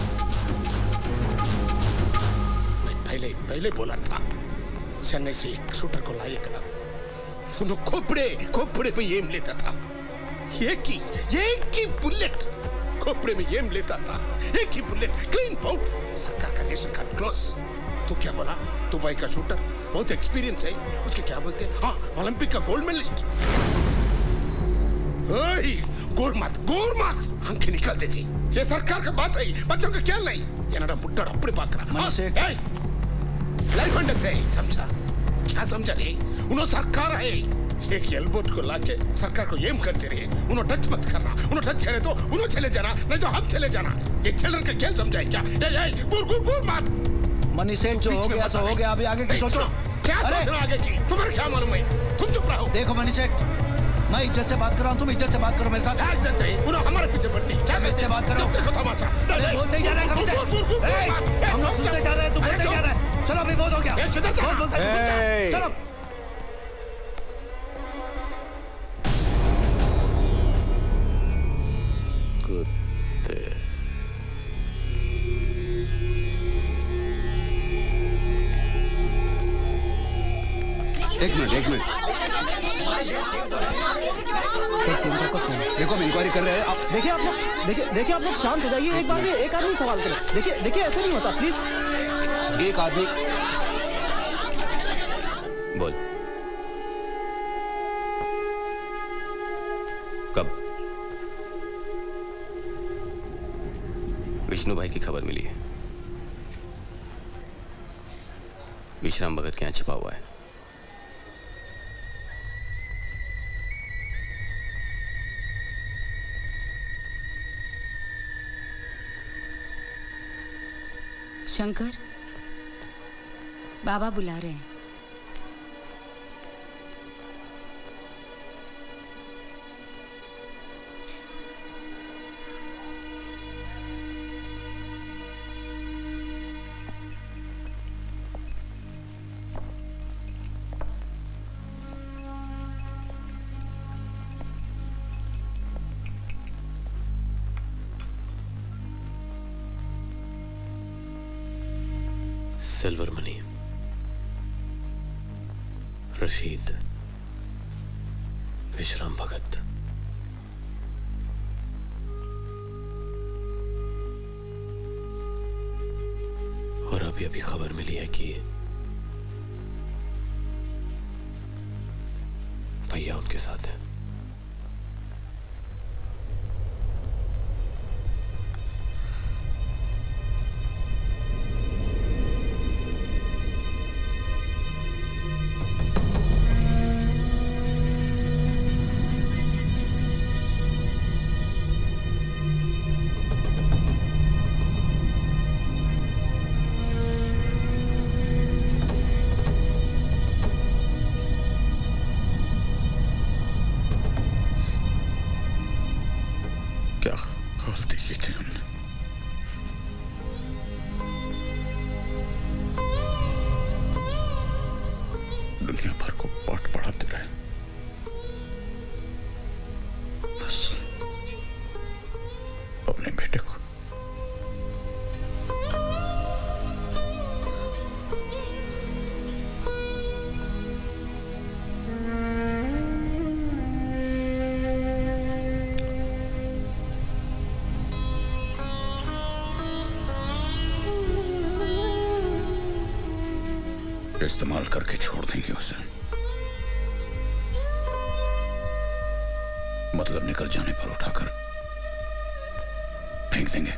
मैं पहले बोला था चेन्नई से एक शूटर को लाएगा। उन्होंने खोपड़े में एम लेता था। एक ही बुलेट खोपड़े में एम लेता था। एक ही बुलेट क्लीन बाउंड। सरकार का रेशन कार्ड क्लोज। तू क्या बोला? दुबई का शूटर बहुत एक्सपीरियंस है। उसके क्या बोलते हैं? हाँ, ओलंपिक का गोल्ड मेडलिस्ट। गोरमात आंखें निकाल देती। ये सरकार का बात है, बच्चों का क्या नहीं। ये ना मुट्टा अपने पाकरा। लाइफ अंडर है, समझा? क्या समझा रे? उन्होंने सरकार है। एक एल्बोट को लाके सरकार को एम करते रहे। उन्होंने टच मत करना। उन्होंने टच करे तो उन्होंने चले जाना, नहीं तो हम चले जाना। ये चिल्ड्रन का खेल समझाए क्या? गोरमात। मनी सेठ जो हो गया तो हो गया। अभी आगे की सोचो। क्या सोचना आगे की? तुम्हारे क्या मालूम है? तुम चुप रहो। देखो मनी सेठ, मैं इज्जत से बात कर रहा हूँ, तुम इज्जत से बात करो मेरे साथ। इज्जत है, उन्होंने हमारे पीछे पड़ती। क्या इज्जत से बात करो। देखो तमाचा। बोलते ही जा रहा है कभी से। हम लोग सुनते जा रहे हैं, तुम बोलते जा रहा है। चलो अभी बहुत हो गया। चलो। एक मिनट देखो हम इंक्वायरी कर रहे हैं। आप देखिए आप लोग शांत हो जाइए। एक बार में एक आदमी सवाल करे। देखिए ऐसा नहीं होता, प्लीज। एक आदमी बोल। कब? विष्णु भाई की खबर मिली है। विश्राम भगत के यहाँ छिपा हुआ है। शंकर, बाबा बुला रहे हैं। सिल्वर मनी, रशीद, विश्राम भगत। और अभी खबर मिली है कि भैया उनके साथ है। इस्तेमाल करके छोड़ देंगे उसे। मतलब निकल जाने पर उठाकर फेंक देंगे।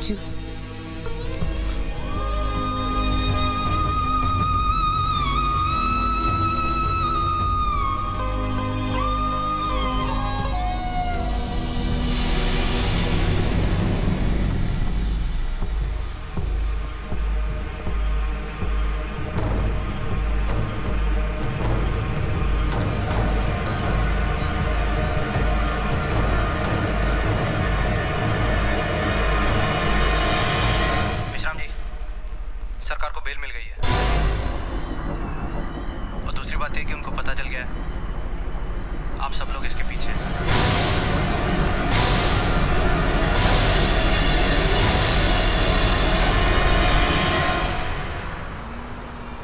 जूस। विश्राम जी, सरकार को बेल मिल गई है और दूसरी बात यह कि उनको पता चल गया है आप सब लोग इसके पीछे हैं।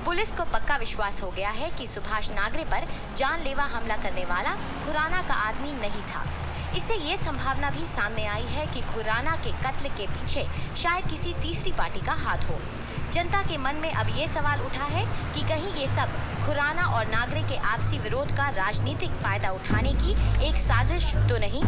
पुलिस को पक्का विश्वास हो गया है कि सुभाष नागरे पर जानलेवा हमला करने वाला खुराना का आदमी नहीं था। इससे ये संभावना भी सामने आई है कि खुराना के कत्ल के पीछे शायद किसी तीसरी पार्टी का हाथ हो। जनता के मन में अब ये सवाल उठा है कि कहीं ये सब खुराना और नागरे के आपसी विरोध का राजनीतिक फायदा उठाने की एक साजिश तो नहीं।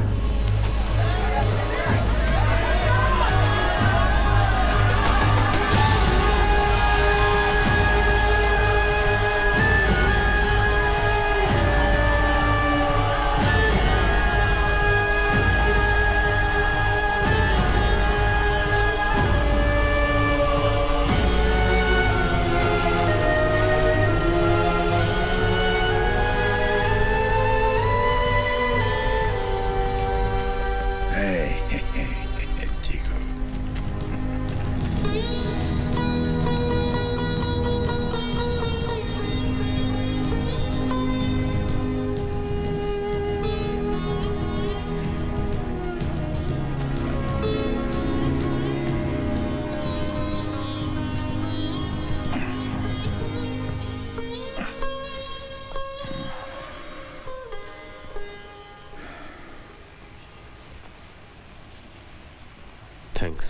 थैंक्स।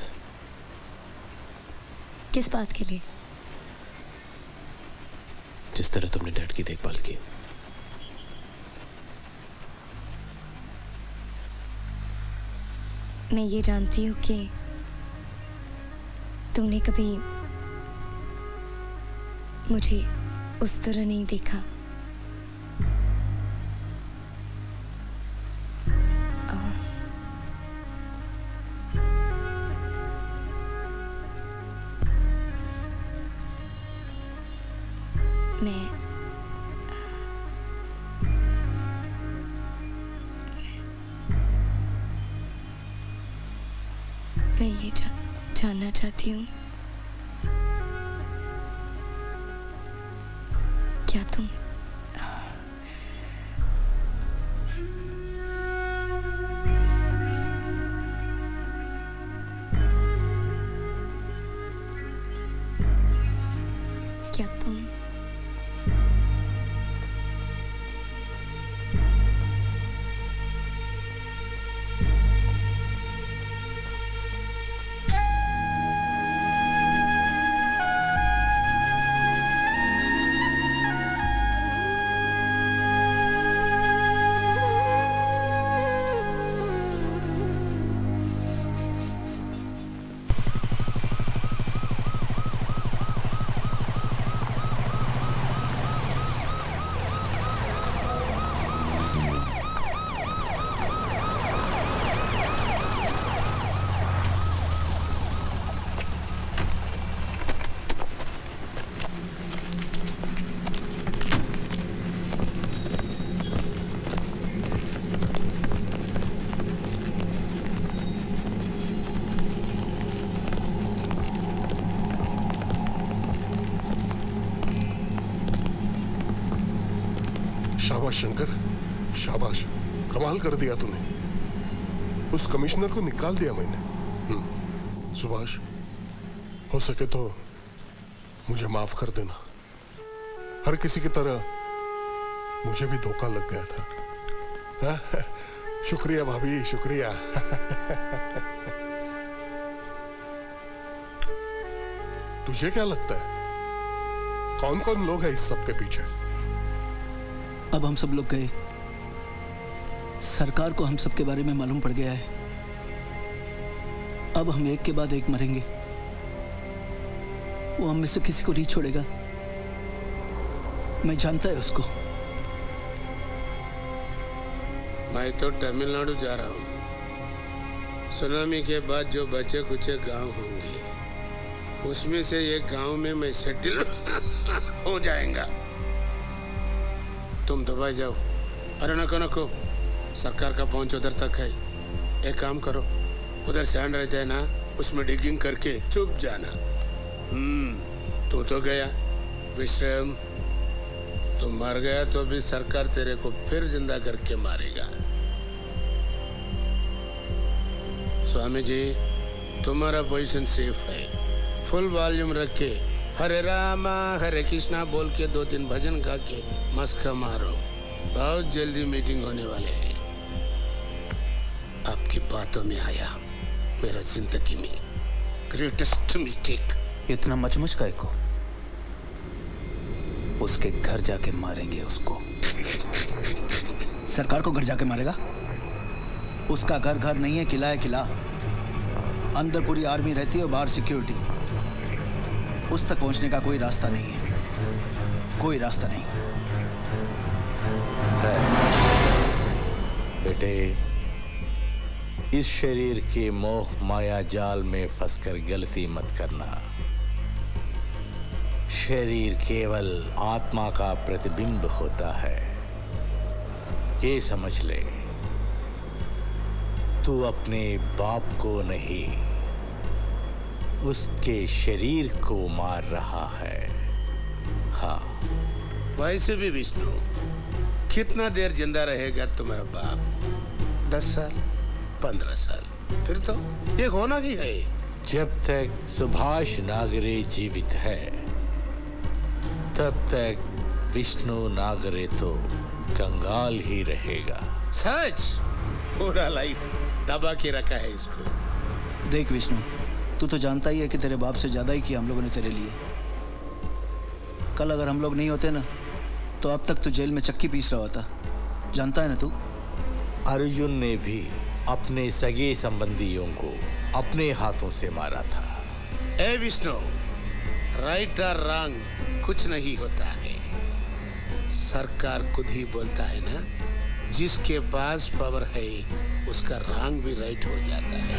किस बात के लिए? जिस तरह तुमने डैड की देखभाल की। मैं ये जानती हूँ कि तुमने कभी मुझे उस तरह नहीं देखा। मैं ये जानना चाहती हूँ, क्या तुम शाबाश शंकर, शाबाश, कमाल कर दिया तूने। उस कमिश्नर को निकाल दिया मैंने। सुभाष, हो सके तो मुझे माफ कर देना। हर किसी की तरह मुझे भी धोखा लग गया था। शुक्रिया भाभी, शुक्रिया। तुझे क्या लगता है कौन कौन लोग हैं इस सब के पीछे? अब हम सब लोग गए, सरकार को हम सब के बारे में मालूम पड़ गया है। अब हम एक के बाद एक मरेंगे। वो हम में से किसी को नहीं छोड़ेगा। मैं जानता है उसको। मैं तो तमिलनाडु जा रहा हूँ। सुनामी के बाद जो बचे कुचे गांव होंगे, उसमें से एक गांव में मैं सेटल हो जाएगा। तुम दुबई जाओ। अरे नको, सरकार का पहुंच उधर तक है। एक काम करो, उधर सैंड रह जाए ना, उसमें डिगिंग करके चुप जाना। तू तो गया विश्राम, तू मर गया तो भी सरकार तेरे को फिर जिंदा करके मारेगा। स्वामी जी, तुम्हारा पोजीशन सेफ है। फुल वॉल्यूम रख के हरे रामा हरे कृष्णा बोल के 2-3 भजन गा के मस्का मारो। बहुत जल्दी मीटिंग होने वाले हैं। आपकी बातों में आया मेरा जिंदगी में ग्रेटेस्ट मिस्टेक। इतना मचमच का को उसके घर जाके मारेंगे उसको। सरकार को घर जाके मारेगा? उसका घर घर नहीं है, किला है किला। अंदर पूरी आर्मी रहती है और बाहर सिक्योरिटी। उस तक पहुंचने का कोई रास्ता नहीं है, कोई रास्ता नहीं। बेटे, इस शरीर के मोह माया जाल में फंसकर गलती मत करना। शरीर केवल आत्मा का प्रतिबिंब होता है, ये समझ ले। तू अपने बाप को नहीं, उसके शरीर को मार रहा है। हाँ, वैसे भी विष्णु, कितना देर जिंदा रहेगा तुम्हारा बाप? 10 साल, 15 साल, फिर तो ये होना ही है। जब तक सुभाष नागरे जीवित है, तब तक विष्णु नागरे तो कंगाल ही रहेगा। सच, पूरा लाइफ दबा के रखा है इसको। देख विष्णु, तू तो जानता ही है कि तेरे बाप से ज्यादा ही किया हम लोगों ने तेरे लिए। कल अगर हम लोग नहीं होते ना, तो अब तक तू जेल में चक्की पीस रहा होता। जानता है ना तू? अर्जुन ने भी अपने सगे संबंधियों को अपने हाथों से मारा था। ए विष्णु, राइट और रॉन्ग कुछ नहीं होता है। सरकार खुद ही बोलता है ना, जिसके पास पावर है उसका रॉन्ग भी राइट हो जाता है।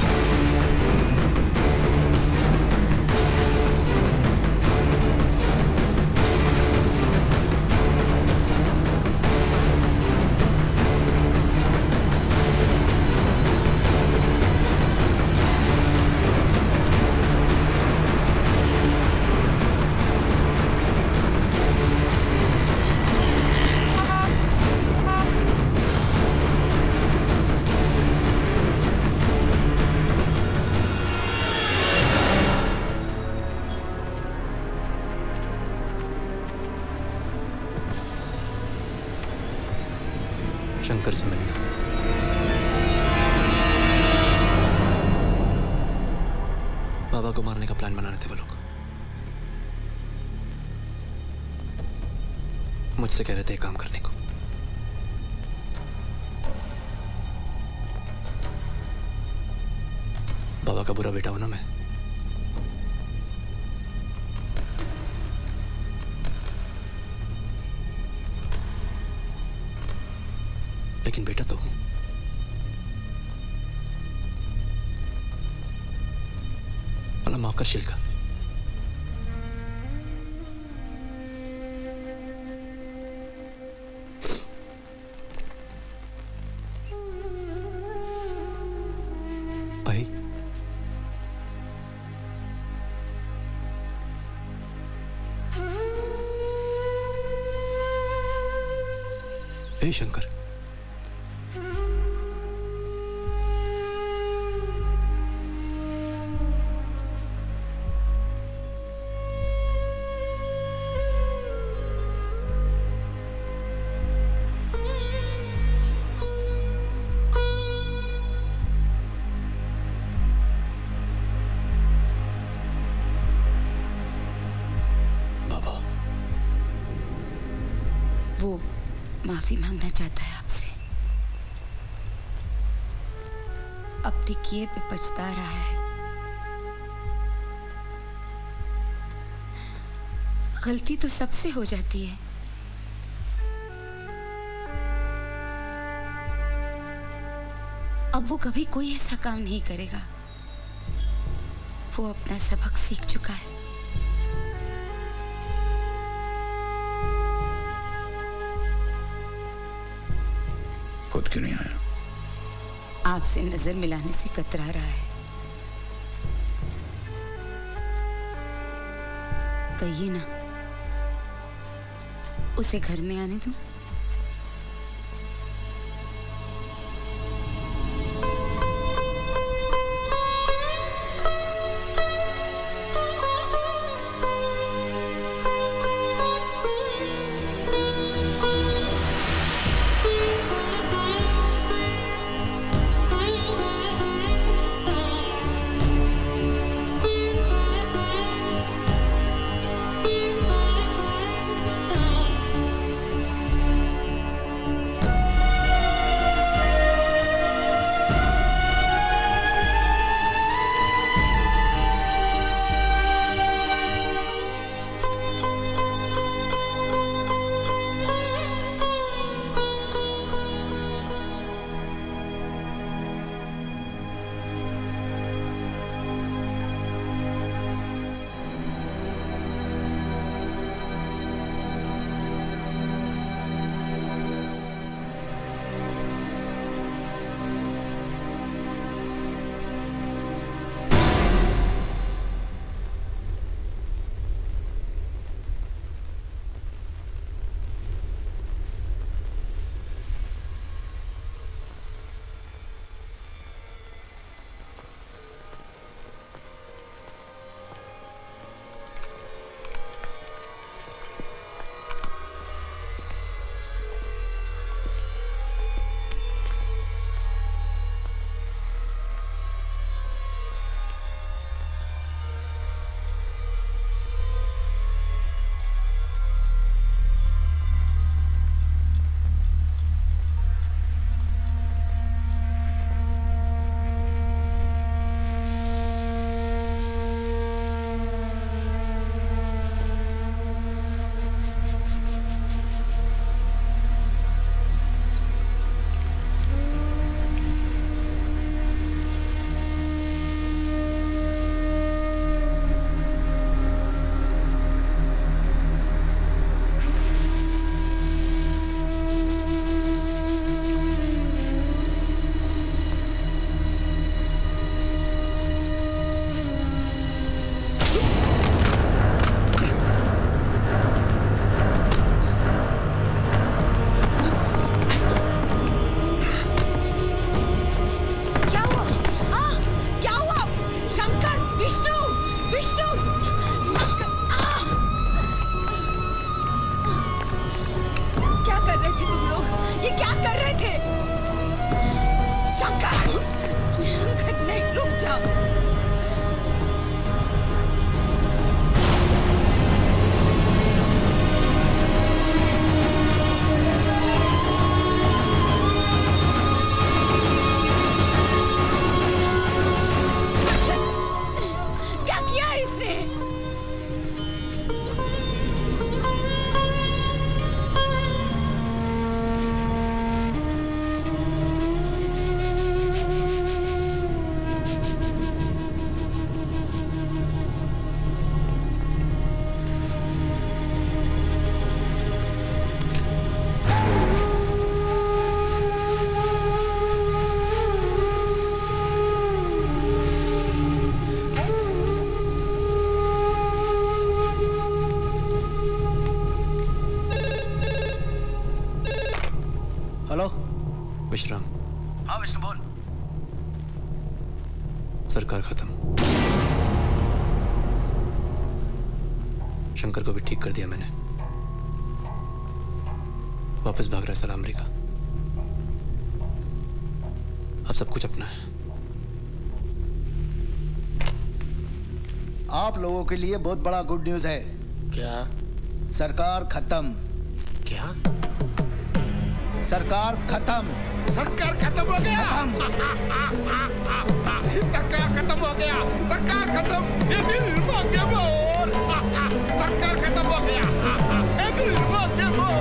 शंकर से मिलना। बाबा को मारने का प्लान बना रहे थे वो लोग। मुझसे कह रहे थे काम करने को। बाबा का बुरा बेटा हूं ना मैं। लेकिन बेटा तो हूं। मला माफ करशील का? भाई, ए शंकर, माफी मांगना चाहता है आपसे। अपने किए पे पछता रहा है। गलती तो सबसे हो जाती है। अब वो कभी कोई ऐसा काम नहीं करेगा। वो अपना सबक सीख चुका है। खुद क्यों नहीं आया? आपसे नजर मिलाने से कतरा रहा है। कहिए ना, उसे घर में आने दूं? विश्राम। हाँ विष्णु बोल। सरकार खत्म। शंकर को भी ठीक कर दिया मैंने। वापस भाग रहा है साला अमेरिका। अब सब कुछ अपना है। आप लोगों के लिए बहुत बड़ा गुड न्यूज है। क्या? सरकार खत्म। क्या? सरकार खत्म। सरकार खत्म हो गया। सरकार खत्म हो गया। सरकार खत्म। ये दिल मांगे मोर। सरकार खत्म हो गया। ये दिल मांगे मोर।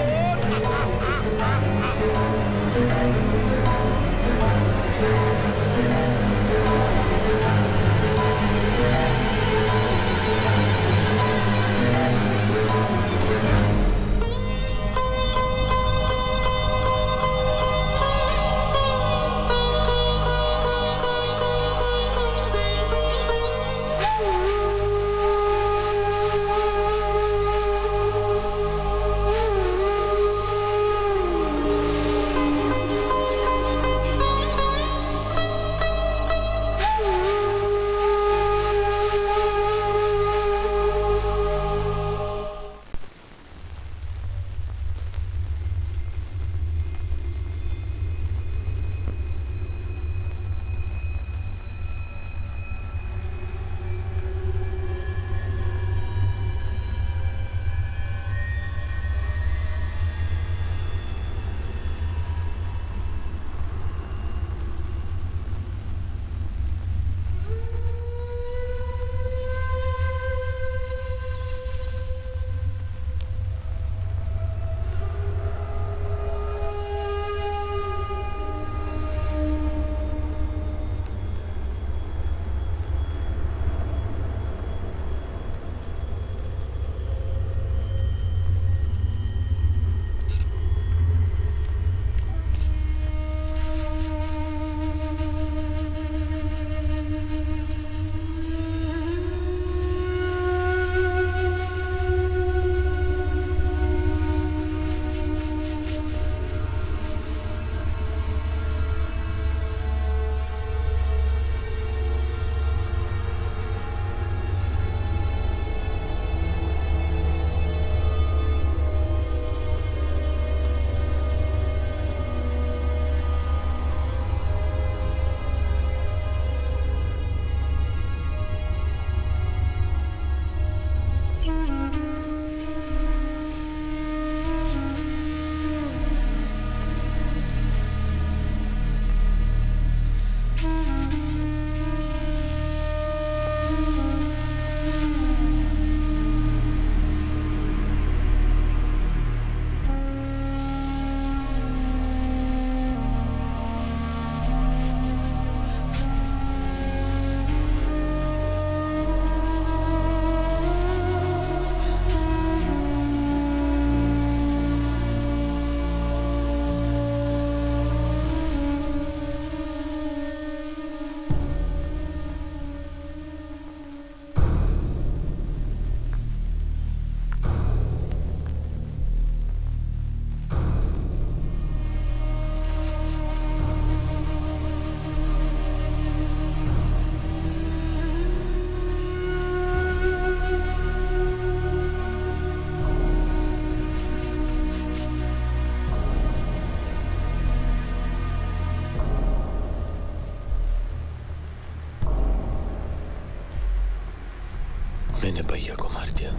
मैंने भैया को मार दिया।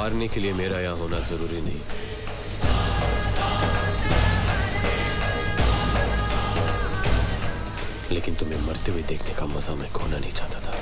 मारने के लिए मेरा यहाँ होना जरूरी नहीं। लेकिन तुम्हें मरते हुए देखने का मजा मैं खोना नहीं चाहता था।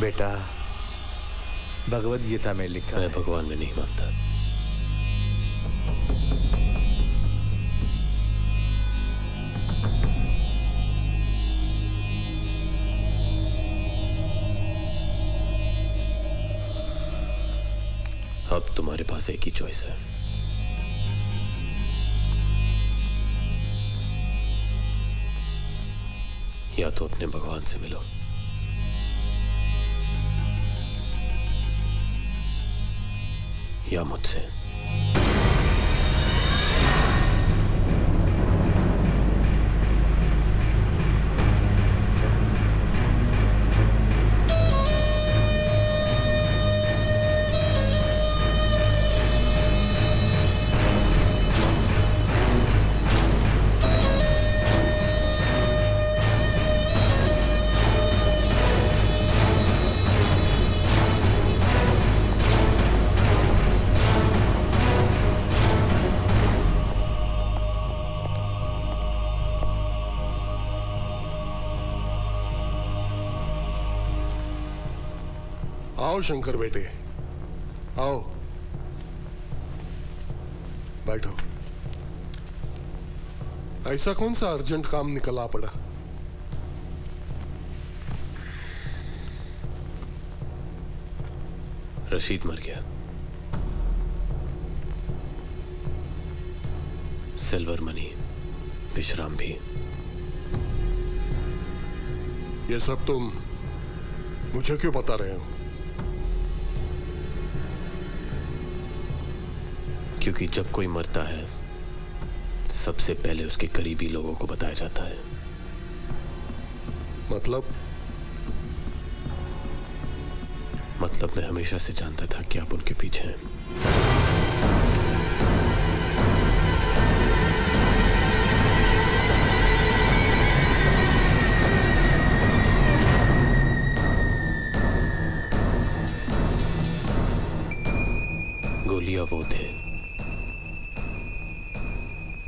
बेटा, भगवत गीता में लिखा है। मैं भगवान में नहीं मानता। अब तुम्हारे पास एक ही चॉइस है। या तो अपने भगवान से मिलो, या मुझसे। आओ शंकर बेटे, आओ, बैठो। ऐसा कौन सा अर्जेंट काम निकल आ पड़ा? रशीद मर गया। सिल्वर मनी, विश्राम भी। ये सब तुम मुझे क्यों बता रहे हो? क्योंकि जब कोई मरता है सबसे पहले उसके करीबी लोगों को बताया जाता है। मतलब मैं हमेशा से जानता था कि आप उनके पीछे हैं। गोलियां वो थे,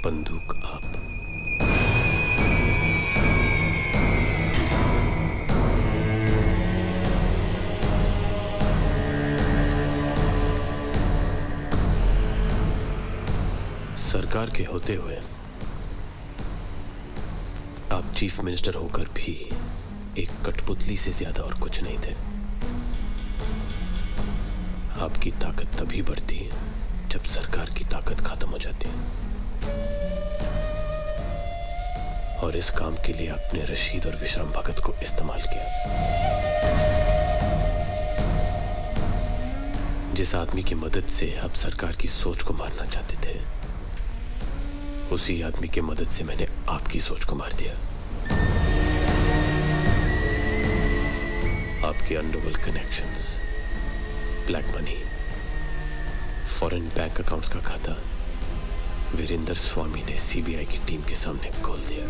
बंदूक आप। सरकार के होते हुए आप चीफ मिनिस्टर होकर भी एक कठपुतली से ज्यादा और कुछ नहीं थे। आपकी ताकत तभी बढ़ती है जब सरकार की ताकत खत्म हो जाती है। और इस काम के लिए आपने रशीद और विश्राम भगत को इस्तेमाल किया। जिस आदमी की मदद से आप सरकार की सोच को मारना चाहते थे, उसी आदमी की मदद से मैंने आपकी सोच को मार दिया। आपके अननोबल connections, black money, foreign bank accounts का खाता वीरेंद्र स्वामी ने सीबीआई की टीम के सामने खोल दिया,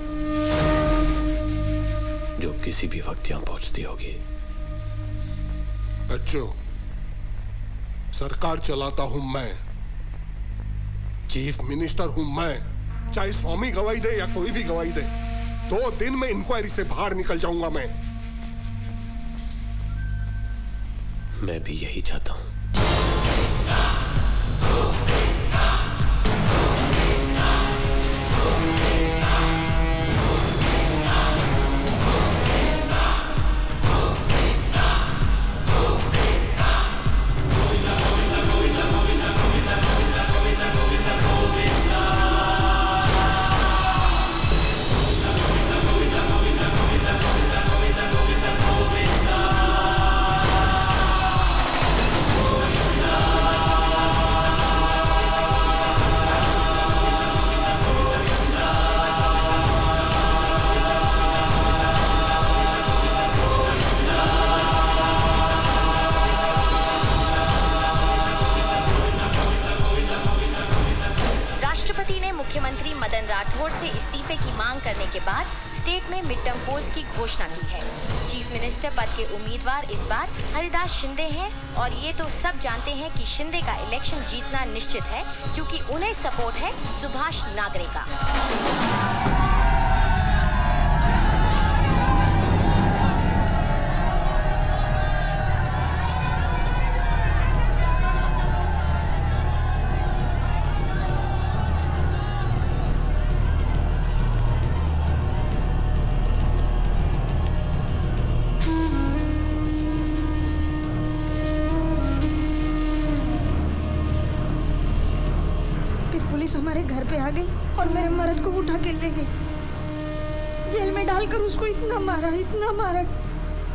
जो किसी भी वक्त यहां पहुंचती होगी। बच्चों, सरकार चलाता हूं मैं, चीफ मिनिस्टर हूं मैं। चाहे स्वामी गवाही दे या कोई भी गवाही दे, 2 दिन में इंक्वायरी से बाहर निकल जाऊंगा मैं भी यही चाहता हूं। मुख्यमंत्री मदन राठौड़ से इस्तीफे की मांग करने के बाद स्टेट में मिड टर्म पोल्स की घोषणा की है। चीफ मिनिस्टर पद के उम्मीदवार इस बार हरिदास शिंदे हैं और ये तो सब जानते हैं कि शिंदे का इलेक्शन जीतना निश्चित है, क्योंकि उन्हें सपोर्ट है सुभाष नागरे का। हमारे घर पे आ गई और मेरे मर्द को उठा के ले गई। जेल में डालकर उसको इतना मारा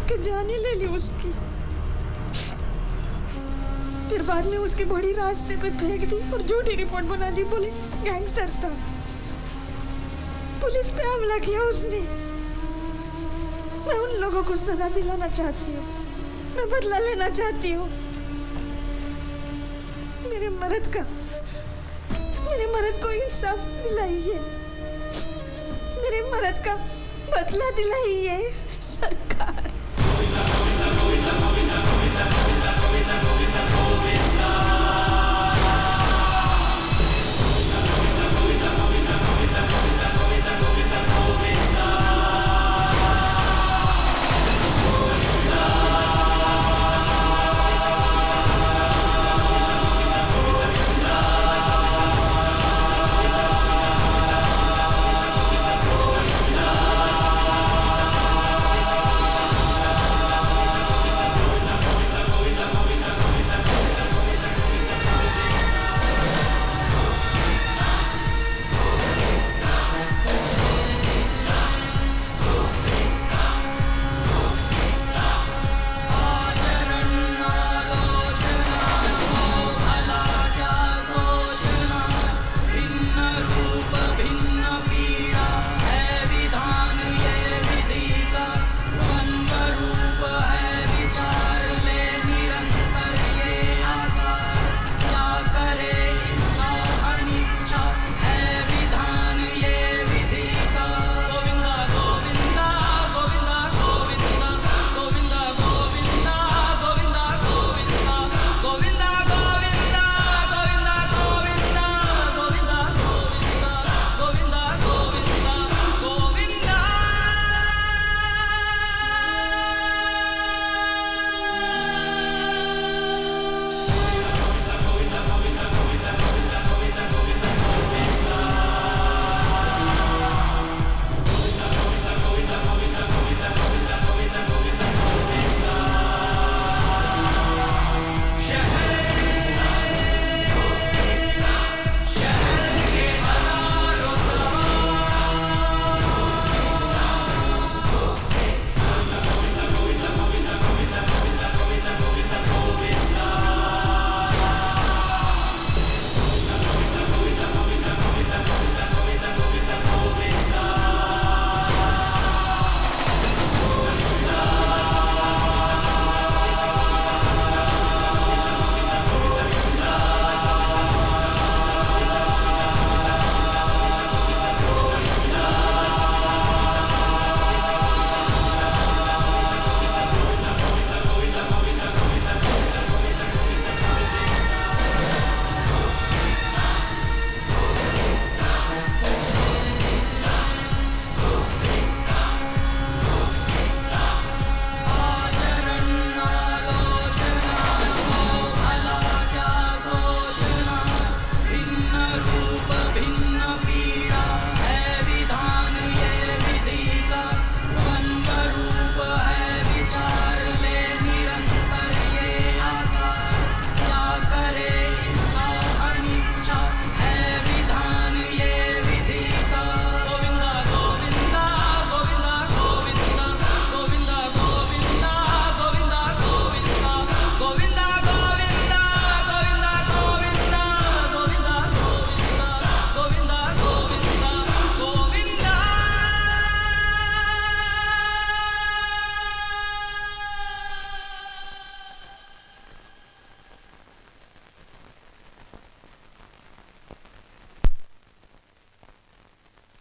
कि जान ही ले ली उसकी। फिर बाद में उसकी बॉडी रास्ते पे फेंक दी और झूठी रिपोर्ट बना दी, बोले गैंगस्टर था। पुलिस पे हमला किया उसने। मैं उन लोगों को सजा दिलाना चाहती हूँ, मैं बदला लेना चाहती हूँ। मेरे मर्द को इंसाफ दिलाइए, मेरे मर्द का बदला दिलाइए सरकार।